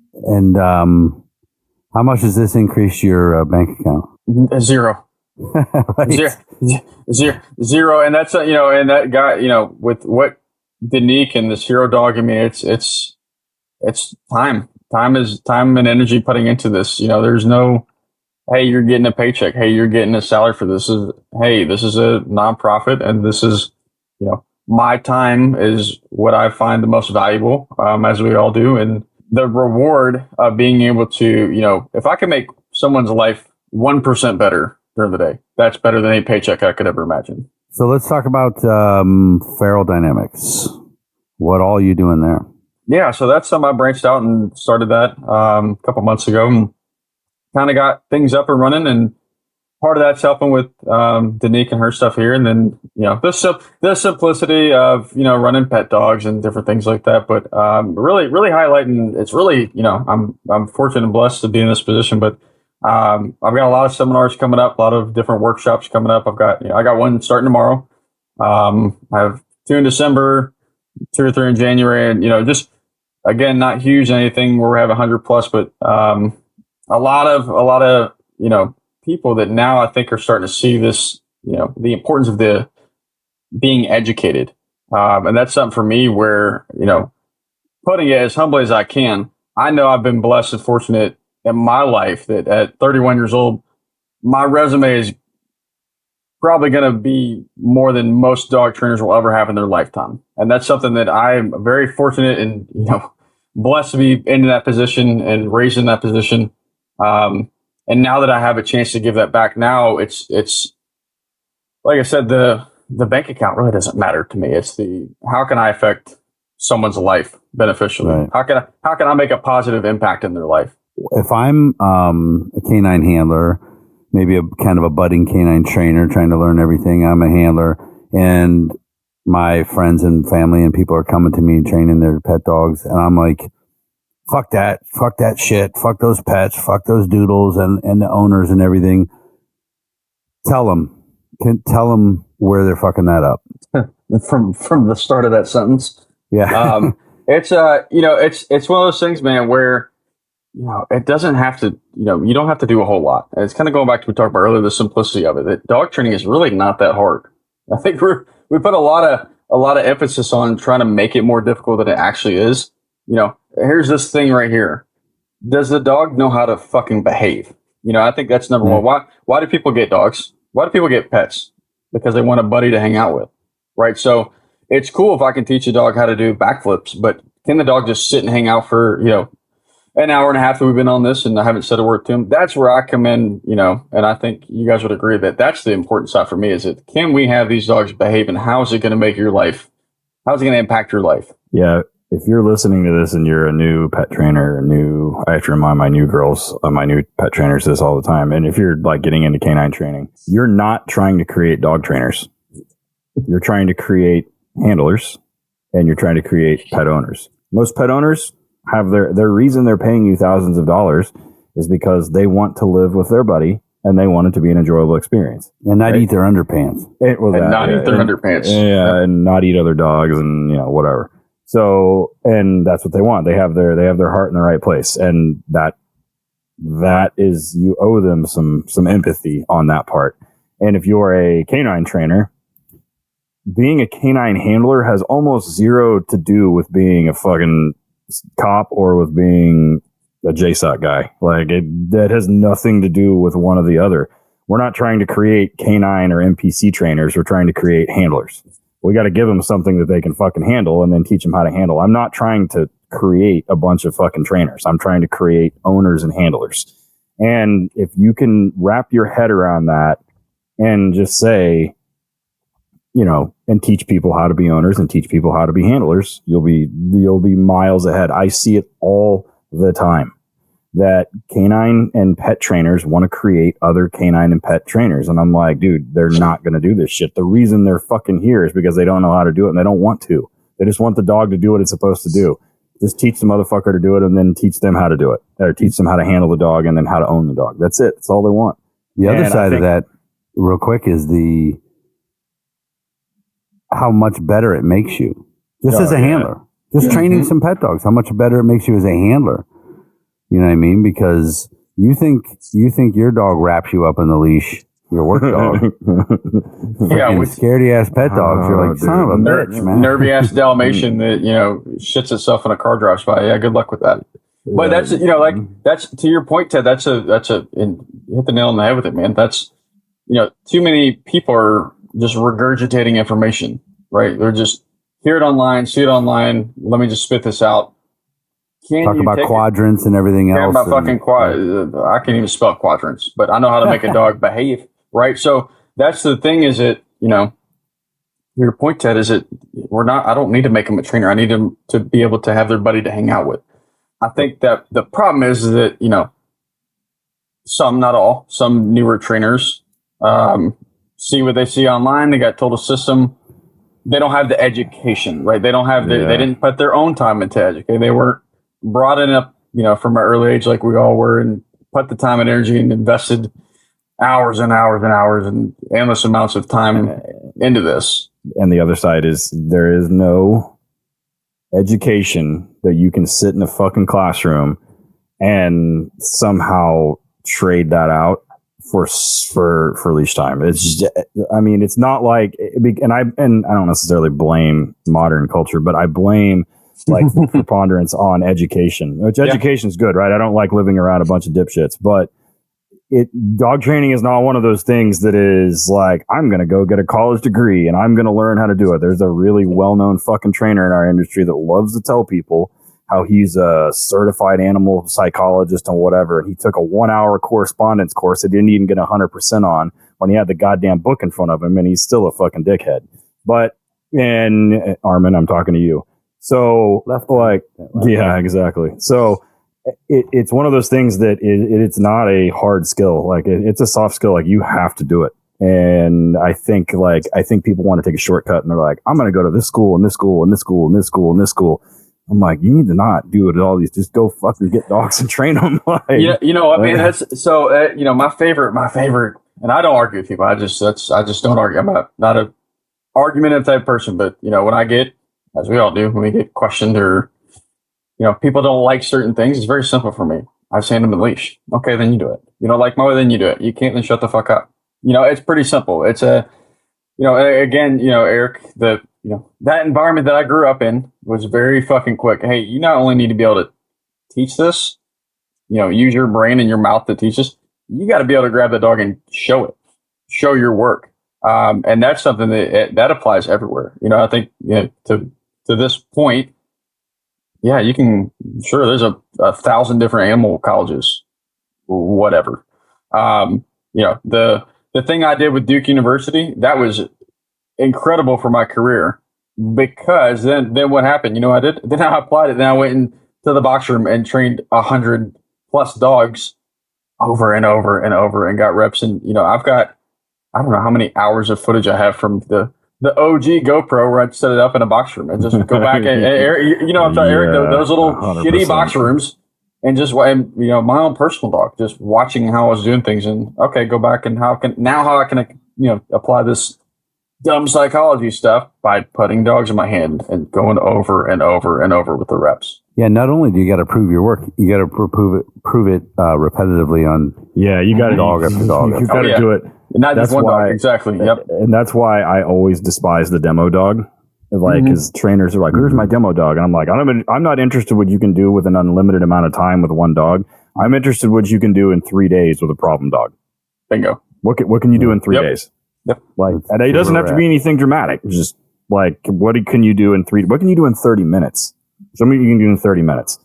how much does this increase your bank account? Zero. Right. Zero. And that's, and that guy, with what Danique and this hero dog, I mean, it's time. Time and energy putting into this. There's no, hey, you're getting a paycheck. Hey, you're getting a salary for this. This is a nonprofit, and this is, my time is what I find the most valuable, as we all do. And the reward of being able to, if I can make someone's life 1% better during the day, that's better than any paycheck I could ever imagine. So let's talk about feral dynamics. What all you doing there? Yeah, so that's something I branched out and started that a couple months ago, and kind of got things up and running. And part of that's helping with Danique and her stuff here, and then the simplicity of running pet dogs and different things like that. But really highlighting, it's really I'm fortunate and blessed to be in this position. But I've got a lot of seminars coming up, a lot of different workshops coming up. I got one starting tomorrow. I have 2 in December, 2 or 3 in January, and just again, not huge anything where we have 100 plus, but a lot of people that now I think are starting to see this, the importance of the being educated, and that's something for me where putting it as humbly as I can. I know I've been blessed and fortunate in my life that at 31 years old, my resume is probably going to be more than most dog trainers will ever have in their lifetime. And that's something that I'm very fortunate and, blessed to be in that position and raised in that position. And now that I have a chance to give that back now, it's like I said, the bank account really doesn't matter to me. It's how can I affect someone's life beneficially? Right. How can I make a positive impact in their life? If I'm a canine handler, maybe a kind of a budding canine trainer trying to learn everything, I'm a handler, and my friends and family and people are coming to me and training their pet dogs, and I'm like, fuck that shit, fuck those pets, fuck those doodles and the owners and everything. Tell them where they're fucking that up. From the start of that sentence. Yeah. It's it's one of those things, man, where it doesn't have to, you don't have to do a whole lot. And it's kind of going back to what we talked about earlier, the simplicity of it. That dog training is really not that hard. I think we put a lot of emphasis on trying to make it more difficult than it actually is. Here's this thing right here. Does the dog know how to fucking behave? I think that's number one. Why do people get dogs? Why do people get pets? Because they want a buddy to hang out with, right? So it's cool if I can teach a dog how to do backflips, but can the dog just sit and hang out for, an hour and a half that we've been on this and I haven't said a word to him? That's where I come in, and I think you guys would agree that that's the important side for me, is that can we have these dogs behave, and how is it going to make your life? How's it going to impact your life? Yeah. If you're listening to this and you're a new pet trainer, I have to remind my new girls, my new pet trainers this all the time. And if you're like getting into canine training, you're not trying to create dog trainers. You're trying to create handlers, and you're trying to create pet owners. Most pet owners have their reason they're paying you thousands of dollars is because they want to live with their buddy and they want it to be an enjoyable experience. And not eat their underpants. And not eat other dogs and, whatever. So, and that's what they want. They have their heart in the right place. And that is, you owe them some empathy on that part. And if you're a canine trainer, being a canine handler has almost zero to do with being a fucking cop or with being a JSOC guy. Like that has nothing to do with one or the other. We're not trying to create canine or NPC trainers. We're trying to create handlers. We got to give them something that they can fucking handle and then teach them how to handle. I'm not trying to create a bunch of fucking trainers. I'm trying to create owners and handlers. And if you can wrap your head around that and just say, and teach people how to be owners and teach people how to be handlers, you'll be miles ahead. I see it all the time that canine and pet trainers want to create other canine and pet trainers. And I'm like, dude, they're not going to do this shit. The reason they're fucking here is because they don't know how to do it and they don't want to. They just want the dog to do what it's supposed to do. Just teach the motherfucker to do it and then teach them how to do it, or teach them how to handle the dog and then how to own the dog. That's it. That's all they want. The other side of that, real quick, is how much better it makes you just as a handler. Just training some pet dogs, how much better it makes you as a handler. You know what I mean? Because you think your dog wraps you up in the leash, your work dog. With scaredy ass pet dogs, you're like, son of a bitch, man. Nervy ass Dalmatian that shits itself when a car drives by. Yeah, good luck with that. But that's that's to your point, Ted. That's a and you hit the nail on the head with it, man. That's too many people are just regurgitating information, right? They're just hear it online, see it online. Let me just spit this out. Talk about quadrants and everything else. I can't even spell quadrants, but I know how to make a dog behave, right? So that's the thing, is it, your point, Ted, is it, I don't need to make them a trainer. I need them to be able to have their buddy to hang out with. I think that the problem is that, some, not all, some newer trainers see what they see online. They got told a system. They don't have the education, right? They don't have they didn't put their own time into educate. They weren't brought in up, from an early age like we all were, and put the time and energy and invested hours and hours and hours and endless amounts of time into this. And the other side is there is no education that you can sit in a fucking classroom and somehow trade that out for leash time. It's just, it's not like, and I don't necessarily blame modern culture, but I blame like the preponderance on education, which education is good, right? I don't like living around a bunch of dipshits, but dog training is not one of those things that is like, I'm going to go get a college degree and I'm going to learn how to do it. There's a really well-known fucking trainer in our industry that loves to tell people how he's a certified animal psychologist and whatever. And he took a 1-hour correspondence course that he didn't even get 100% on when he had the goddamn book in front of him, and he's still a fucking dickhead. But, and Armin, I'm talking to you. So, yeah, exactly. So it's one of those things that it's not a hard skill. Like it's a soft skill. Like you have to do it. And I think people want to take a shortcut and they're like, I'm going to go to this school and this school and this school and this school and this school. I'm like, you need to not do it at all these. Just go fucking get dogs and train them. Like, you know, I mean, that's so. You know, my favorite, and I don't argue with people. I just don't argue. I'm not a argumentative type person. But you know, when I get, as we all do, when we get questioned or you know, people don't like certain things, it's very simple for me. I just hand them the leash. Okay, then you do it. You don't like my way, then you do it. You can't, then shut the fuck up. You know, it's pretty simple. It's a, you know, again, you know, Eric, you know, that environment that I grew up in was very fucking quick. Hey, you not only need to be able to teach this, you know, use your brain and your mouth to teach this, you got to be able to grab the dog and show it, show your work. And that's something that applies everywhere. You know, I think, you know, to this point, yeah, you can, sure, there's a 1,000 different animal colleges, whatever. You know, the thing I did with Duke University, that was incredible for my career because then what happened? You know, I did. Then I applied it. Then I went into the box room and trained 100+ dogs over and over and over and got reps. And you know, I've got I don't know how many hours of footage I have from the OG GoPro where I'd set it up in a box room and just go back and Eric, you know, I'm talking Eric, those little 100%. Shitty box rooms. And just, you know, my own personal dog, just watching how I was doing things and, okay, go back and how I can, you know, apply this dumb psychology stuff by putting dogs in my hand and going over and over and over with the reps. Yeah, not only do you got to prove your work, you got to prove it repetitively on you got to dog after dog. You got to do it. And not just one dog, exactly. Yep. And that's why I always despise the demo dog. Like, because trainers are like, "Where's my demo dog?" And I'm like, I'm not interested what you can do with an unlimited amount of time with one dog. I'm interested what you can do in 3 days with a problem dog. Bingo. What can you do in 3 days? Yep. Like, and it doesn't have to be anything dramatic. Just like, what can you do in 30 minutes? Something you can do in 30 minutes.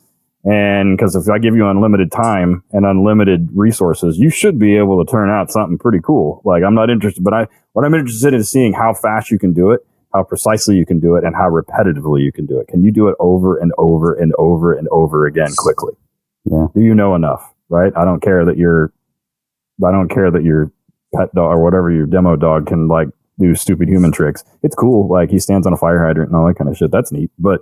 And because if I give you unlimited time and unlimited resources, you should be able to turn out something pretty cool. Like, I'm not interested, but what I'm interested in is seeing how fast you can do it, how precisely you can do it, and how repetitively you can do it. Can you do it over and over and over and over again quickly? Yeah. Do you know enough? Right? I don't care that your pet dog or whatever your demo dog can like do stupid human tricks. It's cool. Like, he stands on a fire hydrant and all that kind of shit. That's neat. But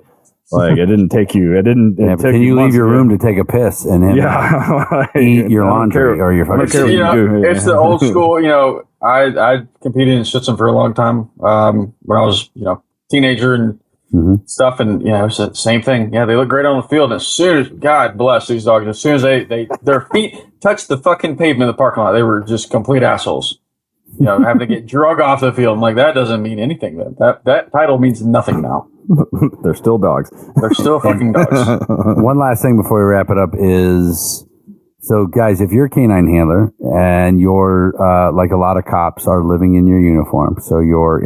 like, it didn't take you. It didn't. Can you leave your room to take a piss and eat your laundry or your fucking? You know, it's the old school. You know, I competed in Schützen for a long time when I was, you know, teenager and stuff, and you know, it was the same thing. Yeah, they look great on the field. And as soon as, God bless these dogs, as soon as their feet touched the fucking pavement of the parking lot, they were just complete assholes. You know, having to get drug off the field. I'm like, that doesn't mean anything. That title means nothing now. They're still dogs. They're still fucking dogs. One last thing before we wrap it up is, so guys, if you're a canine handler and you're like a lot of cops are living in your uniform, so you're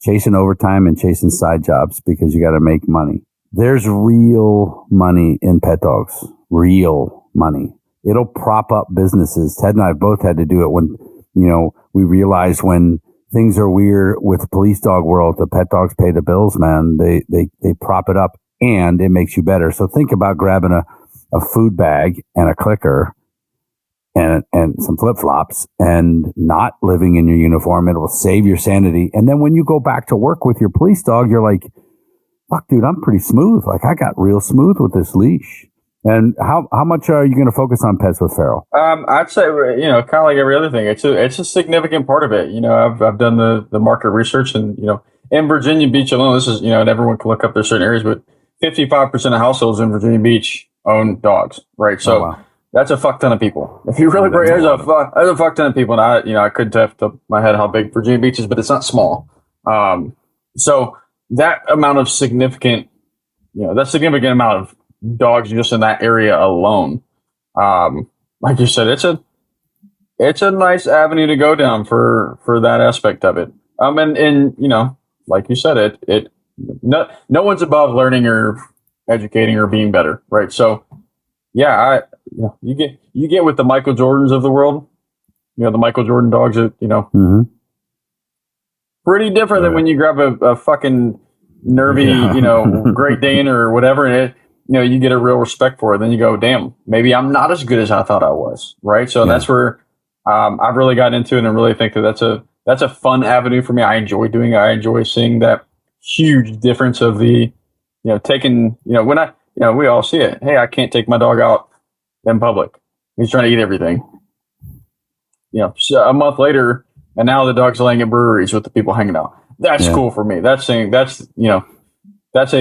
chasing overtime and chasing side jobs because you got to make money. There's real money in pet dogs. Real money. It'll prop up businesses. Ted and I both had to do it when, you know, we realized when things are weird with the police dog world, the pet dogs pay the bills, man. They prop it up and it makes you better. So think about grabbing a food bag and a clicker and some flip-flops and not living in your uniform. It will save your sanity. And then when you go back to work with your police dog, you're like, fuck, dude, I'm pretty smooth. Like, I got real smooth with this leash. And how much are you going to focus on pets with Farrell? I'd say, you know, kind of like every other thing, it's a significant part of it. You know, I've done the market research, and you know, in Virginia Beach alone, this is, you know, and everyone can look up their certain areas, but 55% of households in Virginia Beach own dogs, right? So that's a fuck ton of people. If you really break, there's a fuck ton of people, and I couldn't tell off my head how big Virginia Beach is, but it's not small. So that amount of significant, that significant amount of dogs just in that area alone, like you said, it's a nice avenue to go down for that aspect of it. And like you said, no one's above learning or educating or being better, right? So yeah, you get with the Michael Jordans of the world, the Michael Jordan dogs are, pretty different than when you grab a fucking nervy, Great Dane or whatever, and you get a real respect for it. Then you go, damn, maybe I'm not as good as I thought I was, right? So that's where I've really gotten into it and really think that that's a fun avenue for me. I enjoy doing it. I enjoy seeing that huge difference of the, taking, when we all see it. Hey, I can't take my dog out in public. He's trying to eat everything. So a month later, and now the dog's laying at breweries with the people hanging out. That's cool for me. That's a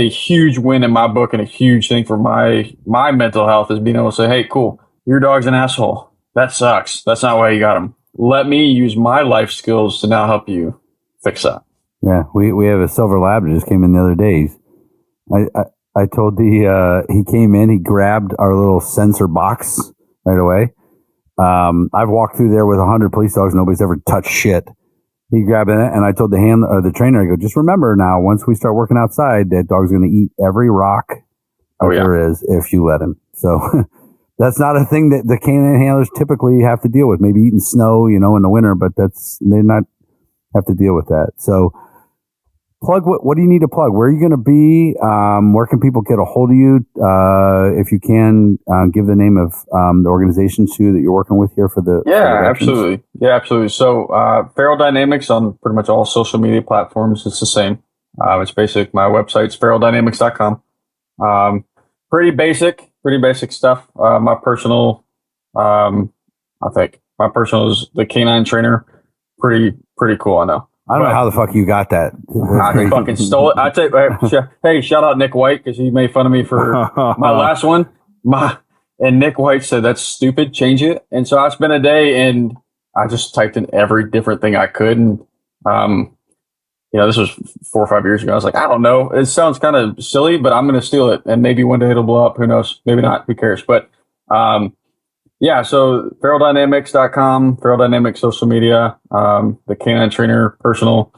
huge win in my book and a huge thing for my mental health is being able to say, hey, cool, your dog's an asshole. That sucks. That's not why you got him. Let me use my life skills to now help you fix that. Yeah, we have a silver lab that just came in the other day. I told he came in, he grabbed our little sensor box right away. I've walked through there with 100 police dogs. Nobody's ever touched shit. He grabbed it, and I told the trainer, I go, just remember now, once we start working outside, that dog's going to eat every rock there is if you let him. So that's not a thing that the canine handlers typically have to deal with. Maybe eating snow, in the winter, but they not have to deal with that. So plug, what do you need to plug? Where are you going to be? Where can people get a hold of you? If you can, give the name of the organization too that you're working with here for the absolutely. Yeah, absolutely. So Feral Dynamics on pretty much all social media platforms. It's the same. It's basic. My website's feraldynamics.com. Pretty basic stuff. My personal, I think my personal is the canine trainer. Pretty cool. I know. I don't know how the fuck you got that. I fucking stole it. I tell you, hey, shout out Nick White because he made fun of me for my last one. And Nick White said that's stupid. Change it. And so I spent a day and I just typed in every different thing I could. And this was 4 or 5 years ago. I was like, I don't know. It sounds kind of silly, but I'm going to steal it. And maybe one day it'll blow up. Who knows? Maybe not. Who cares? But so feraldynamics.com, Feral Dynamics social media, the canine trainer personal.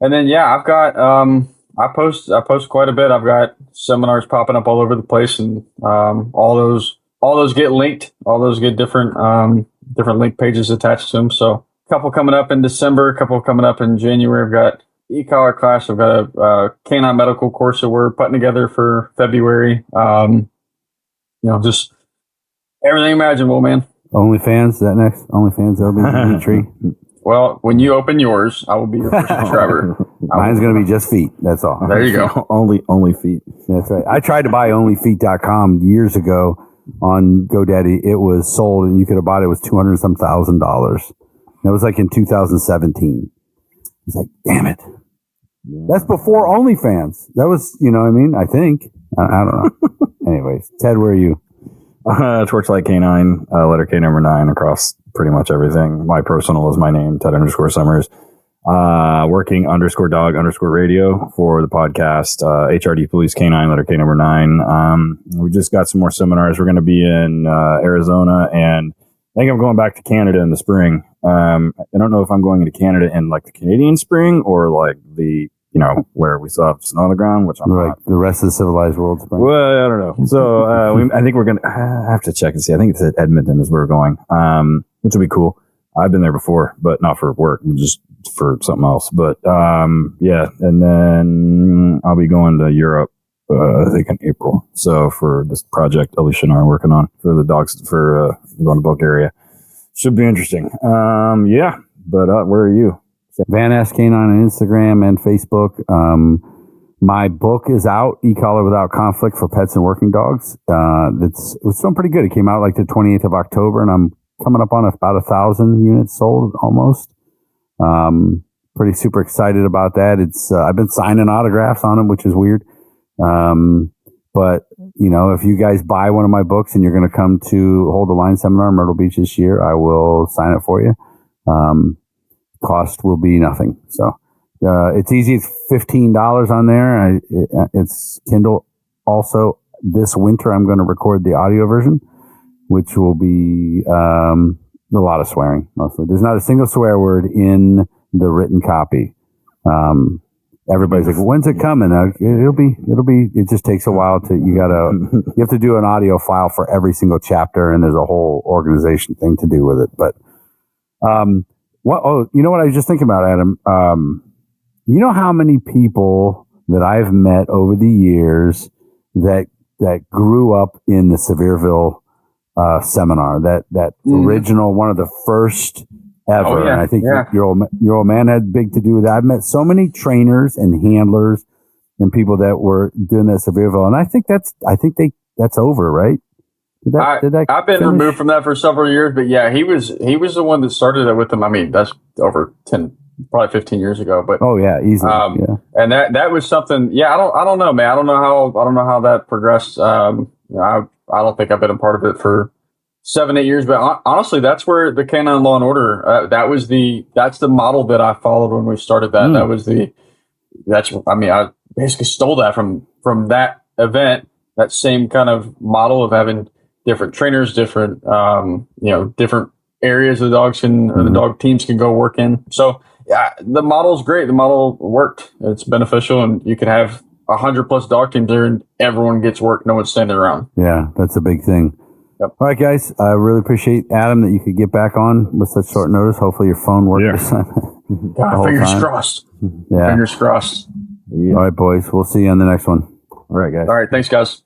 And then, I've got, I post quite a bit. I've got seminars popping up all over the place and, all those get linked, all those get different link pages attached to them. So a couple coming up in December, a couple coming up in January. I've got e-collar class. I've got a canine medical course that we're putting together for February. Just everything imaginable, man. OnlyFans, is that next? OnlyFans, that'll be the tree. Well, when you open yours, I will be your first subscriber. Mine's going to be just feet. That's all. There you go. only feet. That's right. I tried to buy onlyfeet.com years ago on GoDaddy. It was sold and you could have bought it. It was $200,000. That was like in 2017. It's like, damn it. That's before OnlyFans. That was, I think. I don't know. Anyways, Ted, where are you? Torchlight Canine, letter K number 9 across pretty much everything. My personal is my name, Ted_Summers. Working _dog_ radio for the podcast, HRD Police Canine, letter K number 9. We just got some more seminars. We're going to be in Arizona, and I think I'm going back to Canada in the spring. I don't know if I'm going into Canada in like the Canadian spring or like the, where we still have snow on the ground, which I'm like not. The rest of the civilized world spring. Well, I don't know. So I think we're going to have to check and see. I think it's at Edmonton is where we're going, which will be cool. I've been there before, but not for work, just for something else. But and then I'll be going to Europe, I think in April. So for this project Alicia and I are working on for the dogs for going to Bulgaria. Should be interesting. But where are you? Van Ass Canine on Instagram and Facebook. My book is out, E-Collar Without Conflict for Pets and Working Dogs. It's doing pretty good. It came out like the 28th of October, and I'm coming up on about 1,000 units sold almost. Pretty super excited about that. It's I've been signing autographs on them, which is weird. But if you guys buy one of my books and you're going to come to Hold the Line seminar in Myrtle Beach this year, I will sign it for you. Cost will be nothing. So it's easy. It's $15 on there. It's Kindle. Also, this winter I'm going to record the audio version, which will be a lot of swearing. Mostly, there's not a single swear word in the written copy. Everybody's like, "When's it coming?" It'll be. It just takes a while you have to do an audio file for every single chapter, and there's a whole organization thing to do with it. But you know what I was just thinking about, Adam? You know how many people that I've met over the years that grew up in the Sevierville seminar. That original, one of the first ever. Oh, yeah. And I think Yeah. your old man had big to do with that. I've met so many trainers and handlers and people that were doing that Sevierville, and I think that's over, right? I've been removed from that for several years, but yeah, he was the one that started it with them. I mean, that's over 10, probably 15 years ago. But oh yeah, easy. Yeah. And that was something. Yeah, I don't know, man. I don't know how that progressed. I don't think I've been a part of it for 7-8 years. But honestly, that's where the Canine Law and Order. That's the model that I followed when we started that. I basically stole that from that event. That same kind of model of having different trainers, different different areas the dogs can or the dog teams can go work in. So yeah, the model's great. The model worked. It's beneficial, and you could have 100+ dog teams there, and everyone gets work. No one's standing around. Yeah, that's a big thing. Yep. All right, guys. I really appreciate, Adam, that you could get back on with such short notice. Hopefully your phone worked this time. Fingers crossed. Yeah. Fingers crossed. All right, boys. We'll see you on the next one. All right, guys. All right. Thanks, guys.